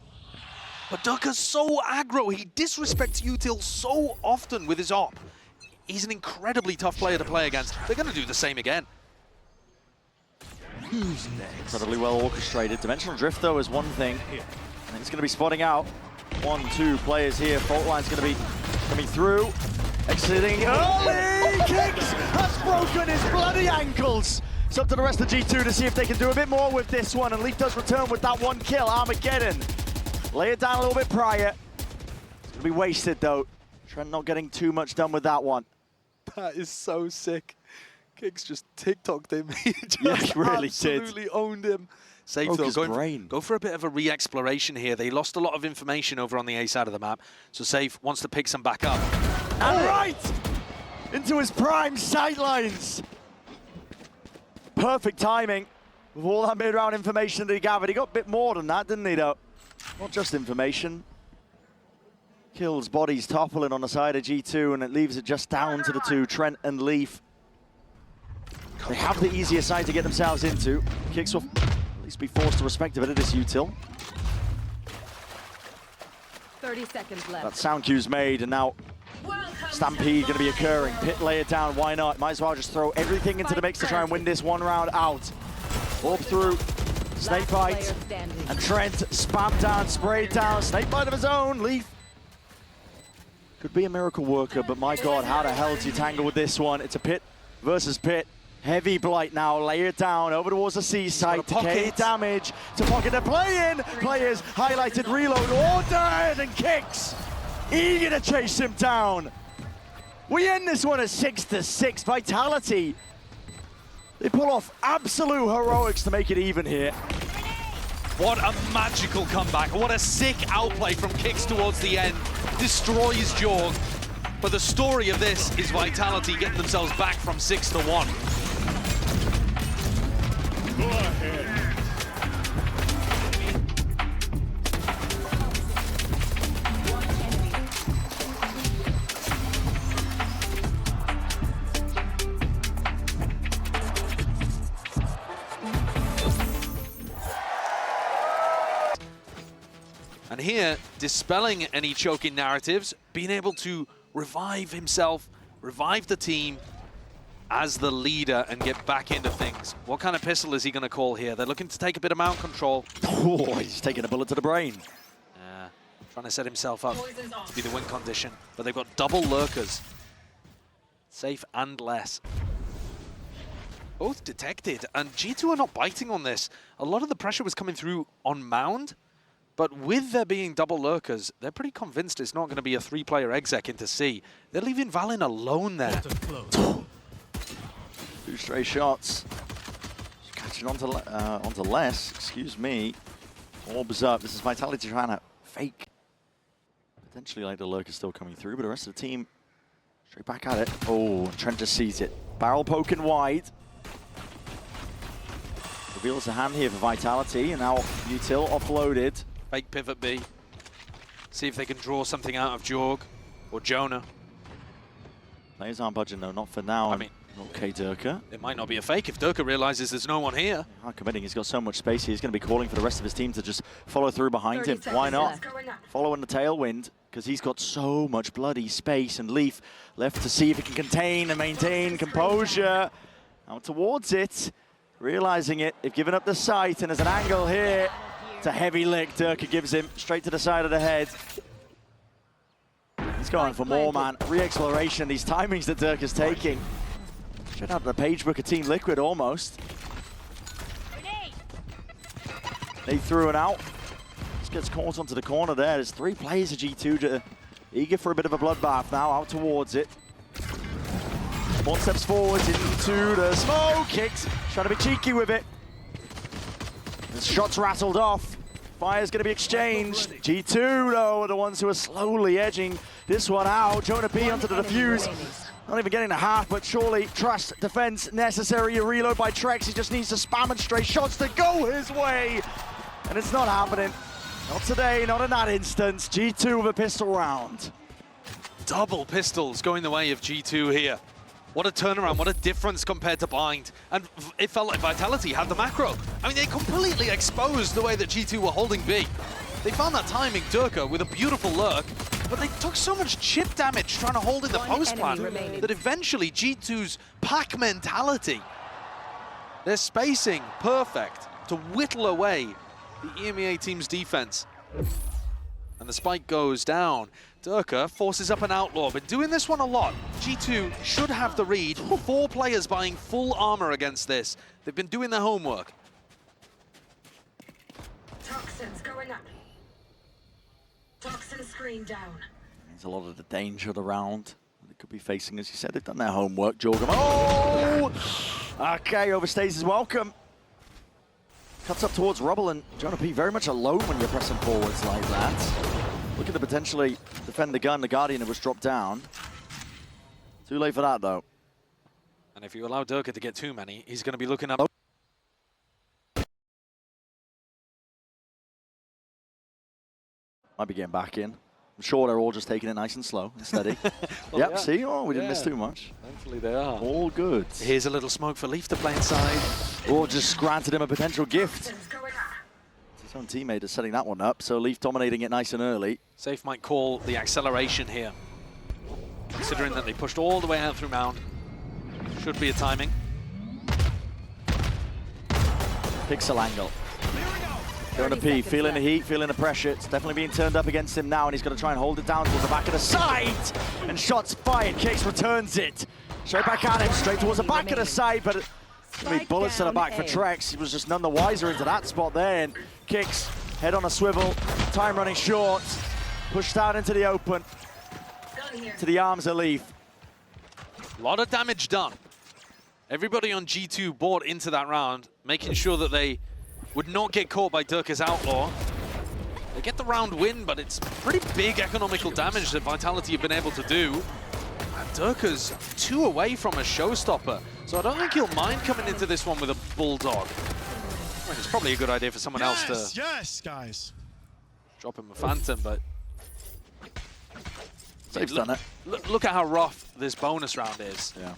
But Durka's so aggro. He disrespects Util so often with his op. He's an incredibly tough player to play against. They're going to do the same again. Who's next? Incredibly well orchestrated. Dimensional drift, though, is one thing. And it's going to be spotting out 1, 2 players here. Fault line's going to be coming through. Exiting early. Kicks has broken his bloody ankles. It's up to the rest of G2 to see if they can do a bit more with this one. And Leaf does return with that 1 kill. Armageddon. Lay it down a little bit prior. It's going to be wasted, though. Trent not getting too much done with that one. That is so sick. Kix just TikToked him. He just Yeah, he really absolutely owned him. Safe Broke though, his brain. go for a bit of a re-exploration here. They lost a lot of information over on the A side of the map, so Safe wants to pick some back up. And right into his prime sightlines. Perfect timing with all that mid-round information that he gathered. He got a bit more than that, didn't he, though? Not just information. Kills, bodies toppling on the side of G2, and it leaves it just down to the 2, Trent and Leaf. They have the easier side to get themselves into. Kicks will at least be forced to respect a bit of this Util. 30 seconds left. That sound cue's made, and now Stampede going to be occurring. Pit lay it down, why not? Might as well just throw everything into the mix to try and win this 1 round out. Orb through, Snake Bite, and Trent spam down, spray down, Snake Bite of his own. Leaf could be a miracle worker, but my God, how the hell do you tangle with this one? It's a Pit versus Pit. Heavy Blight now, lay it down over towards the seaside. Decay damage to pocket the play-in. Players highlighted, reload, ordered, and Kicks. Eager to chase him down. We end this one at 6-6. Vitality. They pull off absolute heroics to make it even here. What a magical comeback. What a sick outplay from Kix towards the end. Destroys Jorg. But the story of this is Vitality getting themselves back from 6-1. Go ahead. And here, dispelling any choking narratives, being able to revive himself, revive the team as the leader and get back into things. What kind of pistol is he going to call here? They're looking to take a bit of mount control. Oh, he's taking a bullet to the brain. Trying to set himself up to be the win condition. But they've got double lurkers. Safe and less. Both detected, and G2 are not biting on this. A lot of the pressure was coming through on Mound, but with there being double lurkers, they're pretty convinced it's not going to be a 3-player exec into C. They're leaving Valin alone there. 2 stray shots. Just catching onto less, excuse me. Orbs up. This is Vitality trying to fake. Potentially like the lurker still coming through, but the rest of the team straight back at it. Oh, Trent just sees it. Barrel poking wide. Reveals a hand here for Vitality, and now Util offloaded. Fake pivot B. See if they can draw something out of Jorg or Jonah. Players aren't budging though, not for now. I mean, okay, Durka. it might not be a fake if Durka realizes there's no one here. Hard committing, he's got so much space here. He's going to be calling for the rest of his team to just follow through behind him. Why not? Following the tailwind, because he's got so much bloody space, and Leaf left to see if he can contain and maintain composure. Out towards it. Realizing it, they've given up the sight, and there's an angle here. It's a heavy lick Durka gives him, straight to the side of the head. He's going for more, man. Re-exploration, these timings that Durka's taking. Straight out of the page book of Team Liquid, almost. They threw it out. Just gets caught onto the corner there. There's 3 players of G2 eager for a bit of a bloodbath now, out towards it. 1 steps forwards into the smoke, kicks, trying to be cheeky with it. The shot's rattled off. Fire's going to be exchanged. G2, though, are the ones who are slowly edging this one out. Jonah P onto the defuse. Not even getting a half, but surely trust defense necessary. A reload by Trex. He just needs to spam and straight shots to go his way. And it's not happening. Not today, not in that instance. G2 with a pistol round. Double pistols going the way of G2 here. What a turnaround, what a difference compared to Bind. And it felt like Vitality had the macro. I mean, they completely exposed the way that G2 were holding B. They found that timing, Durka, with a beautiful lurk, but they took so much chip damage trying to hold in the post plant that eventually G2's pack mentality, their spacing perfect to whittle away the EMEA team's defense. And the spike goes down. Durka forces up an Outlaw, but doing this one a lot. G2 should have the read. 4 players buying full armor against this. They've been doing their homework. Toxins going up. Toxin screen down. There's a lot of the danger of the round. They could be facing, as you said, they've done their homework. Jorgum. Oh! Okay, overstays his welcome. Cuts up towards Rubble, and Jonah P very much alone when you're pressing forwards like that. Looking to potentially defend the gun. The Guardian was dropped down. Too late for that, though. And if you allow Durka to get too many, he's going to be looking up. Might be getting back in. I'm sure they're all just taking it nice and slow and steady. Well, yep, yeah. see? Oh, we didn't miss too much. Thankfully they are. All good. Here's a little smoke for Leaf to play inside. Or just granted him a potential gift. Toxins going up. His own teammate is setting that one up, so Leaf dominating it nice and early. Safe might call the acceleration here, considering that they pushed all the way out through Mound. Should be a timing. Pixel angle. Jonah P feeling the heat, feeling the pressure. It's definitely being turned up against him now, and he's going to try and hold it down towards the back of the side. And shots fired. Kicks returns it. Straight back at him, straight towards the back of the side, but it's going to be bullets to the back for Trex. He was just none the wiser into that spot there. And Kicks, head on a swivel, time running short, pushed out into the open, to the arms of Leaf. A lot of damage done. Everybody on G2 bought into that round, making sure that they would not get caught by Durka's Outlaw. They get the round win, but it's pretty big economical damage that Vitality have been able to do. And Durka's 2 away from a showstopper, so I don't think he'll mind coming into this one with a Bulldog. I mean, it's probably a good idea for someone else to guys. drop him a Phantom, but Safe's done it. Look at how rough this bonus round is. Yeah.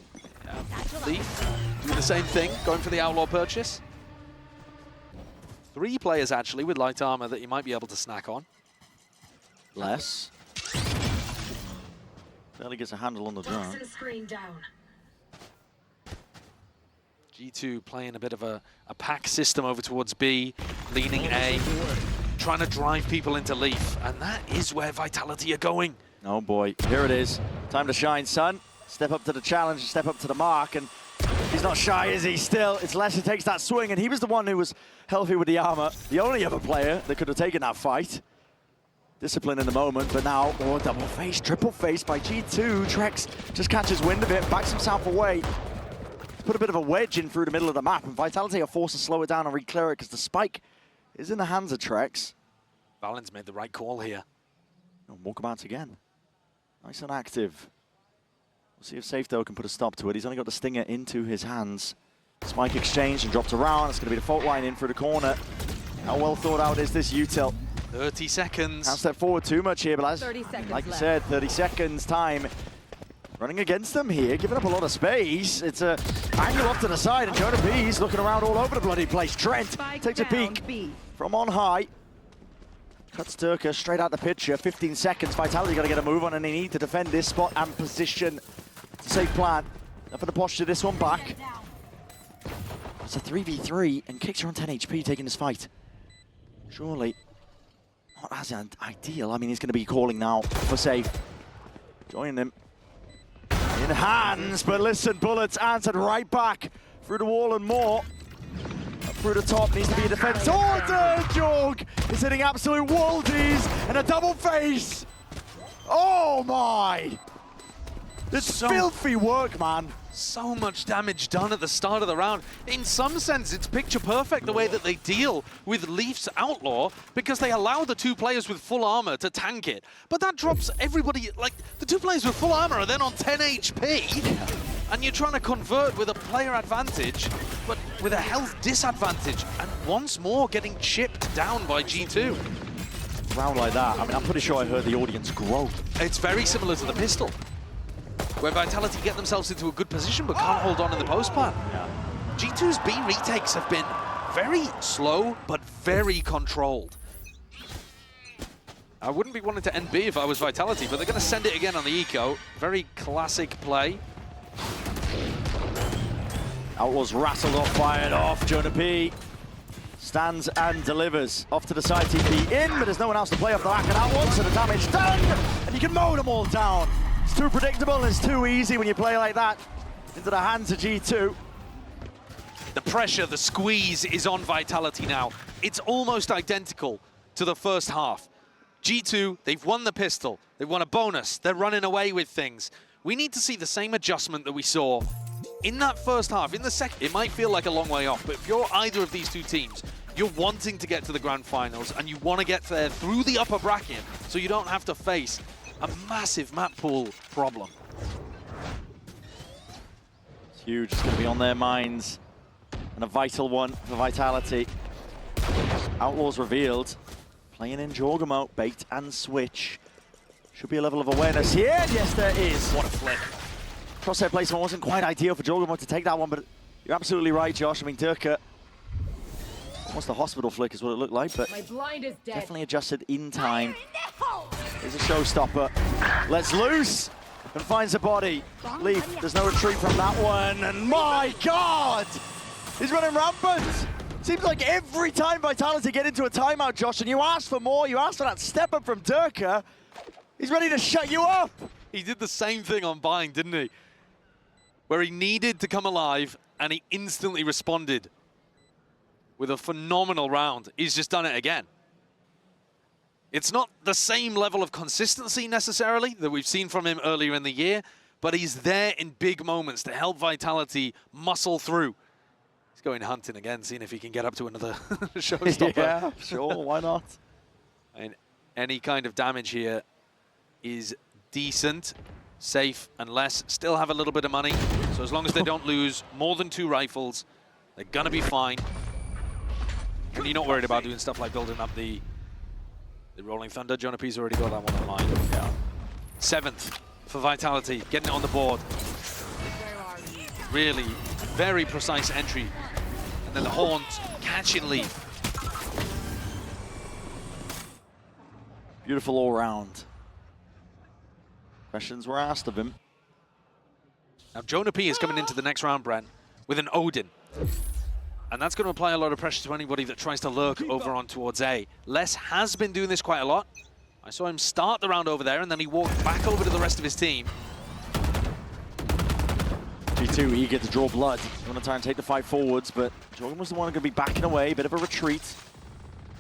Leaf doing the same thing, going for the Outlaw purchase. 3 players actually with light armor that you might be able to snack on. Less. Barely gets a handle on the drone. Toxin screen down. G2 playing a bit of a pack system over towards B, leaning A, trying to drive people into Leaf, and that is where Vitality are going. Oh boy, here it is. Time to shine, son. Step up to the challenge, step up to the mark, and he's not shy, is he? Still, it's Les who takes that swing, and he was the one who was healthy with the armor. The only other player that could have taken that fight. Discipline in the moment, but now, oh, double face, triple face by G2. Trex just catches wind of it, backs himself away. Put a bit of a wedge in through the middle of the map, and Vitality are forced to slow it down and re-clear it because the spike is in the hands of Trex. Valen's made the right call here. And walkabouts again. Nice and active. We'll see if Safe, though, can put a stop to it. He's only got the Stinger into his hands. Spike exchange and dropped around. It's going to be the fault line in through the corner. How well thought out is this util? 30 seconds. Can't step forward too much here, but as, 30 seconds like you left. said, 30 seconds time. Running against them here, giving up a lot of space. It's a angle off to the side, and Jonah B's looking around all over the bloody place. Trent Spike takes a down, peek B. from on high. Cuts Durka straight out the picture. 15 seconds. Vitality got to get a move on, and they need to defend this spot and position. It's a safe plan. Up for the posture, this one back. It's a 3v3 and Kicks are on 10 HP taking this fight. Surely not as ideal. I mean, he's going to be calling now for safe. Joining him in hands, but listen, bullets answered right back through the wall and more. Through the top, needs to be a defense. Order! Jog is hitting absolute waldies and a double face. Oh my! It's filthy work, man. So much damage done at the start of the round. In some sense, it's picture perfect the way that they deal with Leaf's Outlaw, because they allow the two players with full armor to tank it. But that drops everybody, like, the two players with full armor are then on 10 HP, and you're trying to convert with a player advantage, but with a health disadvantage, and once more getting chipped down by G2. Round like that, I mean, I'm pretty sure I heard the audience grow. It's very similar to the pistol, where Vitality get themselves into a good position but can't hold on in the post plan. Yeah. G2's B retakes have been very slow but very controlled. I wouldn't be wanting to end B if I was Vitality, but they're going to send it again on the eco. Very classic play. Outlaws rattled off, fired off. Jonah P stands and delivers. Off to the side, TP in, but there's no one else to play off the back of that one, so the damage done, and you can mow them all down. It's too predictable and it's too easy when you play like that into the hands of G2. The pressure, the squeeze is on Vitality now. It's almost identical to the first half. G2, they've won the pistol, they've won a bonus, they're running away with things. We need to see the same adjustment that we saw in that first half. In the second, it might feel like a long way off, but if you're either of these two teams, you're wanting to get to the grand finals and you want to get there through the upper bracket so you don't have to face a massive map pool problem. It's huge, it's going to be on their minds. And a vital one for Vitality. Outlaws revealed. Playing in Jorgamo, bait and switch. Should be a level of awareness here. Yes, there is. What a flick. Crosshair placement wasn't quite ideal for Jorgamo to take that one, but you're absolutely right, Josh. I mean, Durka, almost a hospital flick is what it looked like, but My blind is dead. definitely adjusted in time. Here's a showstopper. Lets loose and finds a body. Leaf, there's no retreat from that one, and my God! He's running rampant. Seems like every time Vitality get into a timeout, Josh, and you ask for more, you ask for that step up from Durka, he's ready to shut you up. He did the same thing on Bind, didn't he? Where he needed to come alive and he instantly responded with a phenomenal round. He's just done it again. It's not the same level of consistency necessarily that we've seen from him earlier in the year, but he's there in big moments to help Vitality muscle through. He's going hunting again, seeing if he can get up to another showstopper. Yeah, sure, why not? And any kind of damage here is decent, safe, and less. Still have a little bit of money, so as long as they don't lose more than 2 rifles, they're gonna be fine. And you're not worried about doing stuff like building up the Rolling Thunder. Jonah P's already got that one online. Yeah. 7th for Vitality, getting it on the board. Really very precise entry. And then the Horns catching Leaf. Beautiful all round. Questions were asked of him. Now Jonah P is coming into the next round, Brent, with an Odin. And that's going to apply a lot of pressure to anybody that tries to lurk over on towards A. Les has been doing this quite a lot. I saw him start the round over there, and then he walked back over to the rest of his team. G2 eager to draw blood. They want to try and take the fight forwards, but Jorgen was the one going to be backing away. Bit of a retreat.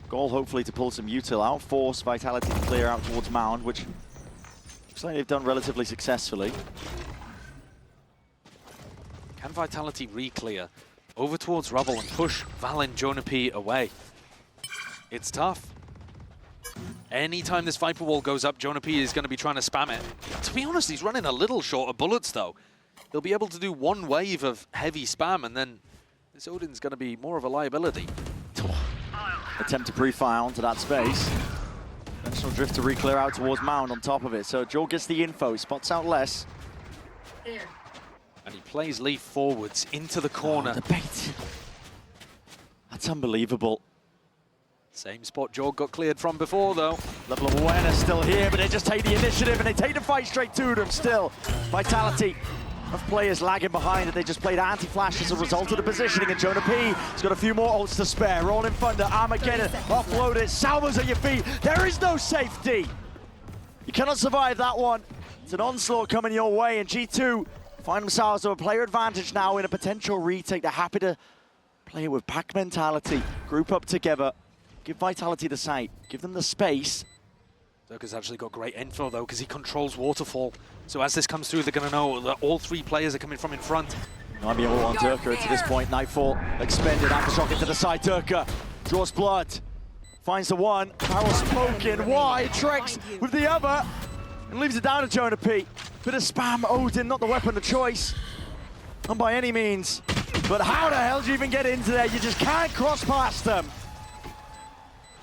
Goal hopefully to pull some util out. Force Vitality to clear out towards Mound, which looks like they've done relatively successfully. Can Vitality re-clear over towards Rubble and push Val and Jonah P away? It's tough. Anytime this Viper wall goes up, Jonah P is going to be trying to spam it. To be honest, he's running a little short of bullets, though. He'll be able to do one wave of heavy spam, and then this Odin's going to be more of a liability. Attempt to pre-fire onto that space. National Drift to re-clear out towards Mound on top of it. So Joel gets the info, spots out Les. Here. And he plays Leaf forwards into the corner. Oh, the bait. That's unbelievable. Same spot Jorg got cleared from before, though. Level of awareness still here, but they just take the initiative and they take the fight straight to them still. Vitality of players lagging behind, and they just played anti-flash as a result of the positioning, and Jonah P has got a few more ults to spare. Rolling Thunder, Armageddon, offload it, salvos at your feet. There is no safety. You cannot survive that one. It's an onslaught coming your way, and G2 find themselves with a player advantage now in a potential retake. They're happy to play it with pack mentality, group up together, give Vitality the site, give them the space. Durka's actually got great info though, because he controls Waterfall. So as this comes through, they're going to know that all three players are coming from in front. Might be all on Durka to this point. Nightfall expended, aftershock into the side. Durka draws blood, finds the one, barrel smoking wide, Trex with the other, and leaves it down to Jonah P. Bit of spam, Odin, not the weapon of choice. Not by any means. But how the hell do you even get into there? You just can't cross past them.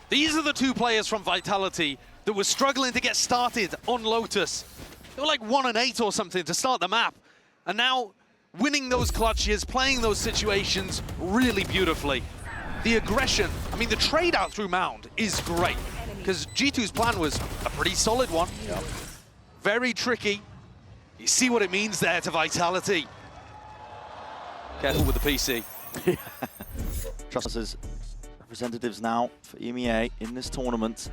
These are the two players from Vitality that were struggling to get started on Lotus. They were like 1-8 or something to start the map. And now winning those clutches, playing those situations really beautifully. The aggression, I mean, the trade out through Mound is great, because G2's plan was a pretty solid one. Yep. Very tricky. You see what it means there to Vitality. Careful with the PC. Trust us as representatives now for EMEA in this tournament.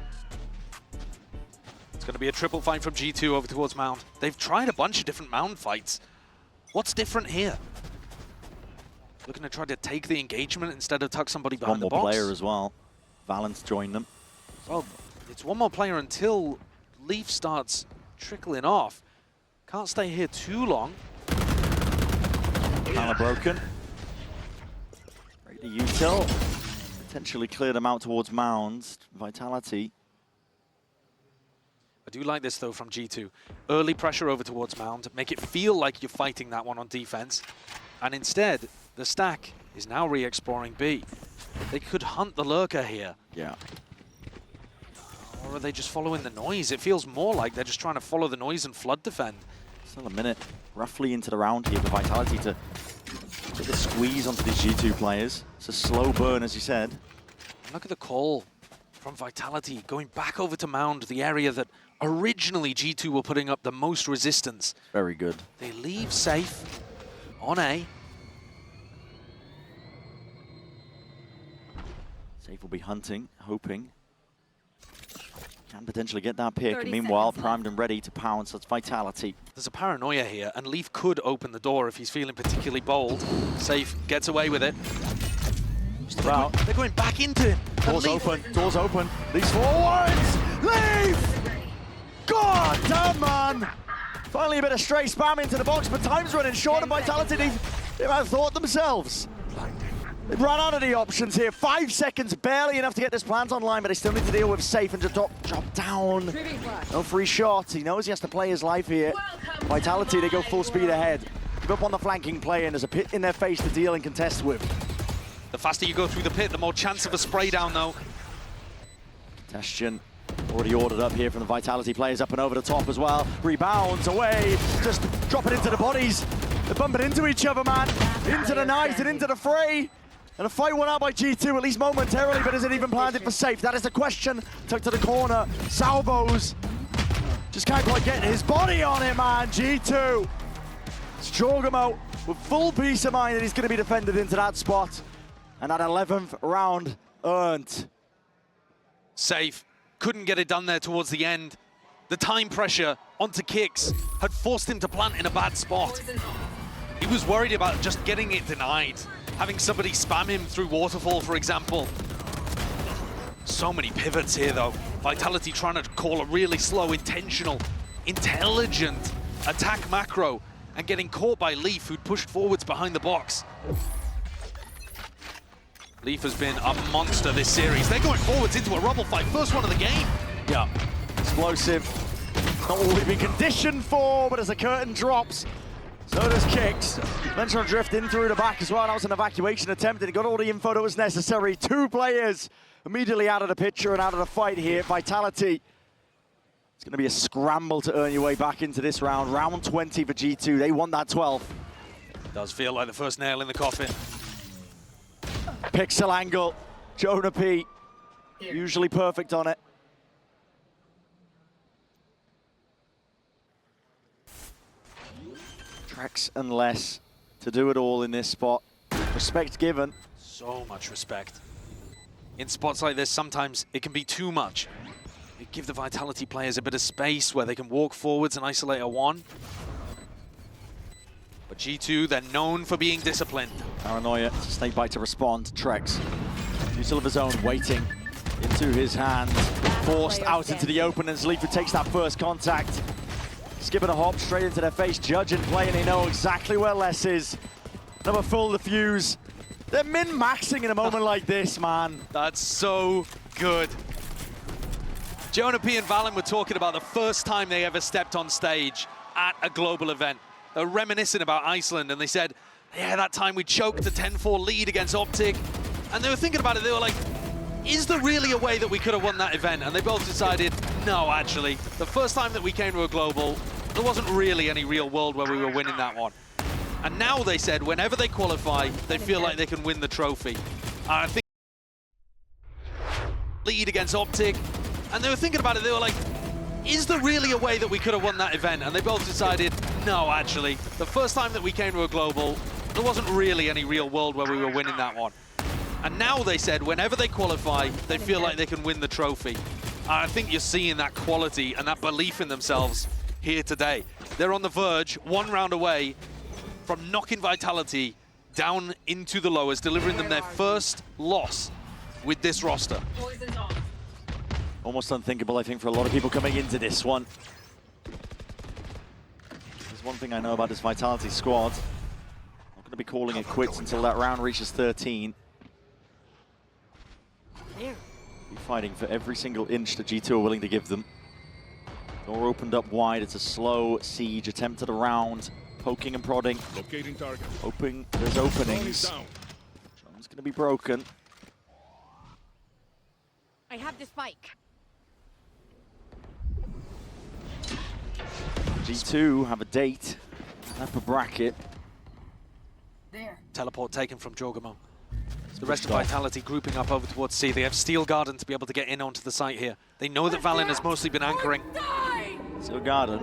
It's going to be a triple fight from G2 over towards Mound. They've tried a bunch of different Mound fights. What's different here? Looking to try to take the engagement instead of tuck somebody behind the box. One more player as well. Valance joined them. Well, it's one more player until Leaf starts trickling off. Can't stay here too long. Panel broken. Right to util. Potentially clear them out towards Mounds. Vitality. I do like this though from G2. Early pressure over towards Mound. Make it feel like you're fighting that one on defense. And instead, the stack is now re-exploring B. They could hunt the lurker here. Yeah. Or are they just following the noise? It feels more like they're just trying to follow the noise and flood defend. Still a minute roughly into the round here for Vitality to get the squeeze onto these G2 players. It's a slow burn, as you said. Look at the call from Vitality going back over to Mound, the area that originally G2 were putting up the most resistance. Very good. They leave safe on A. Safe will be hunting, hoping. Can potentially get that pick. 30 Meanwhile, seconds primed and ready to pounce. That's Vitality. There's a paranoia here, and Leaf could open the door if he's feeling particularly bold. Safe gets away with it. About. They're going back into him. And Doors Leaf- open, doors open. These forwards! Leaf! God damn, man! Finally a bit of stray spam into the box, but time's running short, and Vitality, they've outthought themselves. They've run out of the options here. 5 seconds, barely enough to get this plant online, but they still need to deal with Safe and just drop down. No free shot. He knows he has to play his life here. Vitality, they go full speed ahead. Give up on the flanking play, and there's a pit in their face to deal and contest with. The faster you go through the pit, the more chance of a spray down, though. Congestion already ordered up here from the Vitality players, up and over the top as well. Rebounds away, just dropping into the bodies. They're bumping into each other, man. Into the knives and into the fray. And a fight won out by G2, at least momentarily, but is it even planted for Safe? That is the question. Tucked to the corner, salvos. Just can't quite get his body on it, man. G2. Strogamo with full peace of mind that he's going to be defended into that spot. And that 11th round earned. Safe. Couldn't get it done there towards the end. The time pressure onto Kicks had forced him to plant in a bad spot. He was worried about just getting it denied. Having somebody spam him through Waterfall, for example. So many pivots here, though. Vitality trying to call a really slow, intentional, intelligent attack macro and getting caught by Leaf, who'd pushed forwards behind the box. Leaf has been a monster this series. They're going forwards into a rubble fight. First one of the game. Yeah, explosive. Not what we've been conditioned for, but as the curtain drops, so does Kicks. Dimensional drift in through the back as well. That was an evacuation attempt, and he got all the info that was necessary. 2 players immediately out of the picture and out of the fight here. Vitality. It's going to be a scramble to earn your way back into this round. Round 20 for G2. They won that 12. Does feel like the first nail in the coffin. Pixel angle. Jonah P. Usually perfect on it. Trex and less to do it all in this spot. Respect given. So much respect. In spots like this, sometimes it can be too much. You give the Vitality players a bit of space where they can walk forwards and isolate a one. But G2, they're known for being disciplined. Paranoia, Snakebite to respond. Trex, use of his own, waiting into his hand. Forced out into the open, and Zalifa takes that first contact. Skipping a hop straight into their face, judge and play, and they know exactly where Les is. Another full defuse. They're min-maxing in a moment like this, man. That's so good. Jonah P and Valen were talking about the first time they ever stepped on stage at a global event. They're reminiscing about Iceland, and they said, yeah, that time we choked a 10-4 lead against Optic. And they were thinking about it, they were like, is there really a way that we could have won that event? And they both decided, no, actually. The first time that we came to a global, there wasn't really any real world where we were winning that one. And now they said, whenever they qualify, they feel like they can win the trophy. I think lead against Optic. And they were thinking about it, they were like, is there really a way that we could have won that event? And they both decided, no, actually. The first time that we came to a global, there wasn't really any real world where we were winning that one. And now they said, whenever they qualify, they feel like they can win the trophy. I think you're seeing that quality and that belief in themselves here today. They're on the verge, one round away from knocking Vitality down into the lowers, delivering them their first loss with this roster. Almost unthinkable, I think, for a lot of people coming into this one. There's one thing I know about this Vitality squad. I'm going to be calling it quits until that round reaches 13. Be fighting for every single inch that G2 are willing to give them. Door opened up wide. It's a slow siege. Attempted around, poking and prodding. Locating target. Hoping there's openings. Drum's going to be broken. I have the spike. G2 have a date, upper bracket. There. Teleport taken from Jorgamo. The rest of Vitality grouping up over towards C. They have Steel Garden to be able to get in onto the site here. They know that Valen has mostly been anchoring. Steel Garden,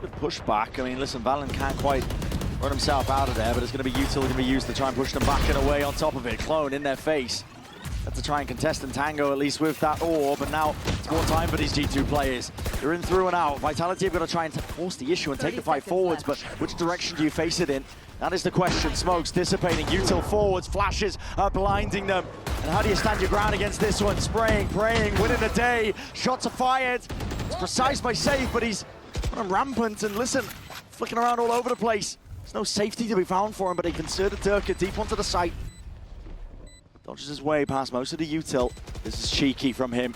good pushback. I mean, listen, Valen can't quite run himself out of there, but it's going to be util going to be used to try and push them back and away on top of it. Clone in their face. Have to try and contest and tango at least with that orb, and now it's more time for these G2 players. They're in through and out. Vitality have got to try and force the issue and take the fight forwards, but which direction do you face it in? That is the question. Smokes dissipating, util forwards, flashes are blinding them. And how do you stand your ground against this one? Spraying, praying, winning the day. Shots are fired. It's precise by safe, but he's running rampant, and listen, flicking around all over the place. There's no safety to be found for him, but a concerted Turka deep onto the site. Dodges his way past most of the util. This is cheeky from him,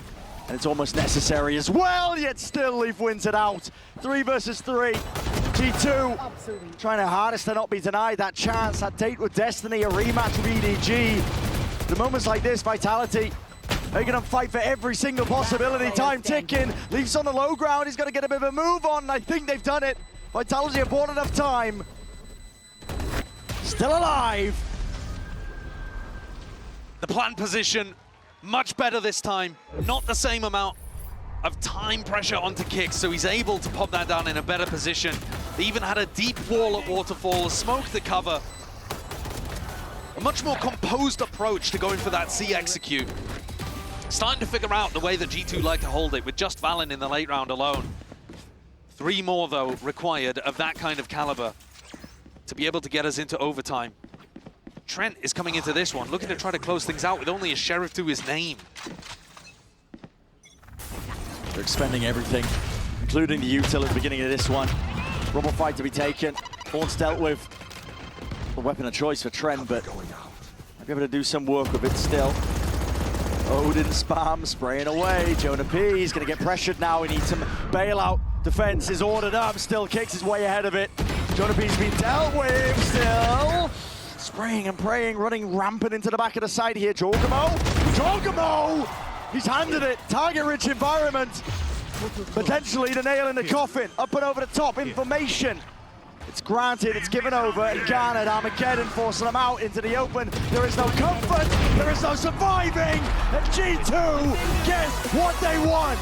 and it's almost necessary as well, yet still Leaf wins it out. 3 versus 3. G2 trying their hardest to not be denied that chance, that date with Destiny, a rematch with EDG. The moments like this, Vitality, they're going to fight for every single possibility. Time ticking. Leaf's on the low ground. He's got to get a bit of a move on, and I think they've done it. Vitality have bought enough time. Still alive. The plant position, much better this time. Not the same amount of time pressure onto kicks, so he's able to pop that down in a better position. They even had a deep wall at Waterfall, smoke the cover. A much more composed approach to going for that C execute. Starting to figure out the way that G2 like to hold it with just Valen in the late round alone. 3 more, though, required of that kind of caliber to be able to get us into overtime. Trent is coming into this one, looking to try to close things out with only a Sheriff to his name. They're expending everything, including the util at the beginning of this one. Rubble fight to be taken. Horns dealt with. A weapon of choice for Trent, but might be able to do some work with it still. Odin spam, spraying away. Jonah P, he's going to get pressured now. He needs some bailout. Defense is ordered up, still kicks his way ahead of it. Jonah P's been dealt with still. Spraying and praying, running rampant into the back of the side here. Jorgamo! Jorgamo! He's handed it. Target-rich environment. Potentially the nail in the coffin. Up and over the top. Information. It's granted. It's given over. And garnered. Armageddon forcing them out into the open. There is no comfort. There is no surviving. And G2 get what they want.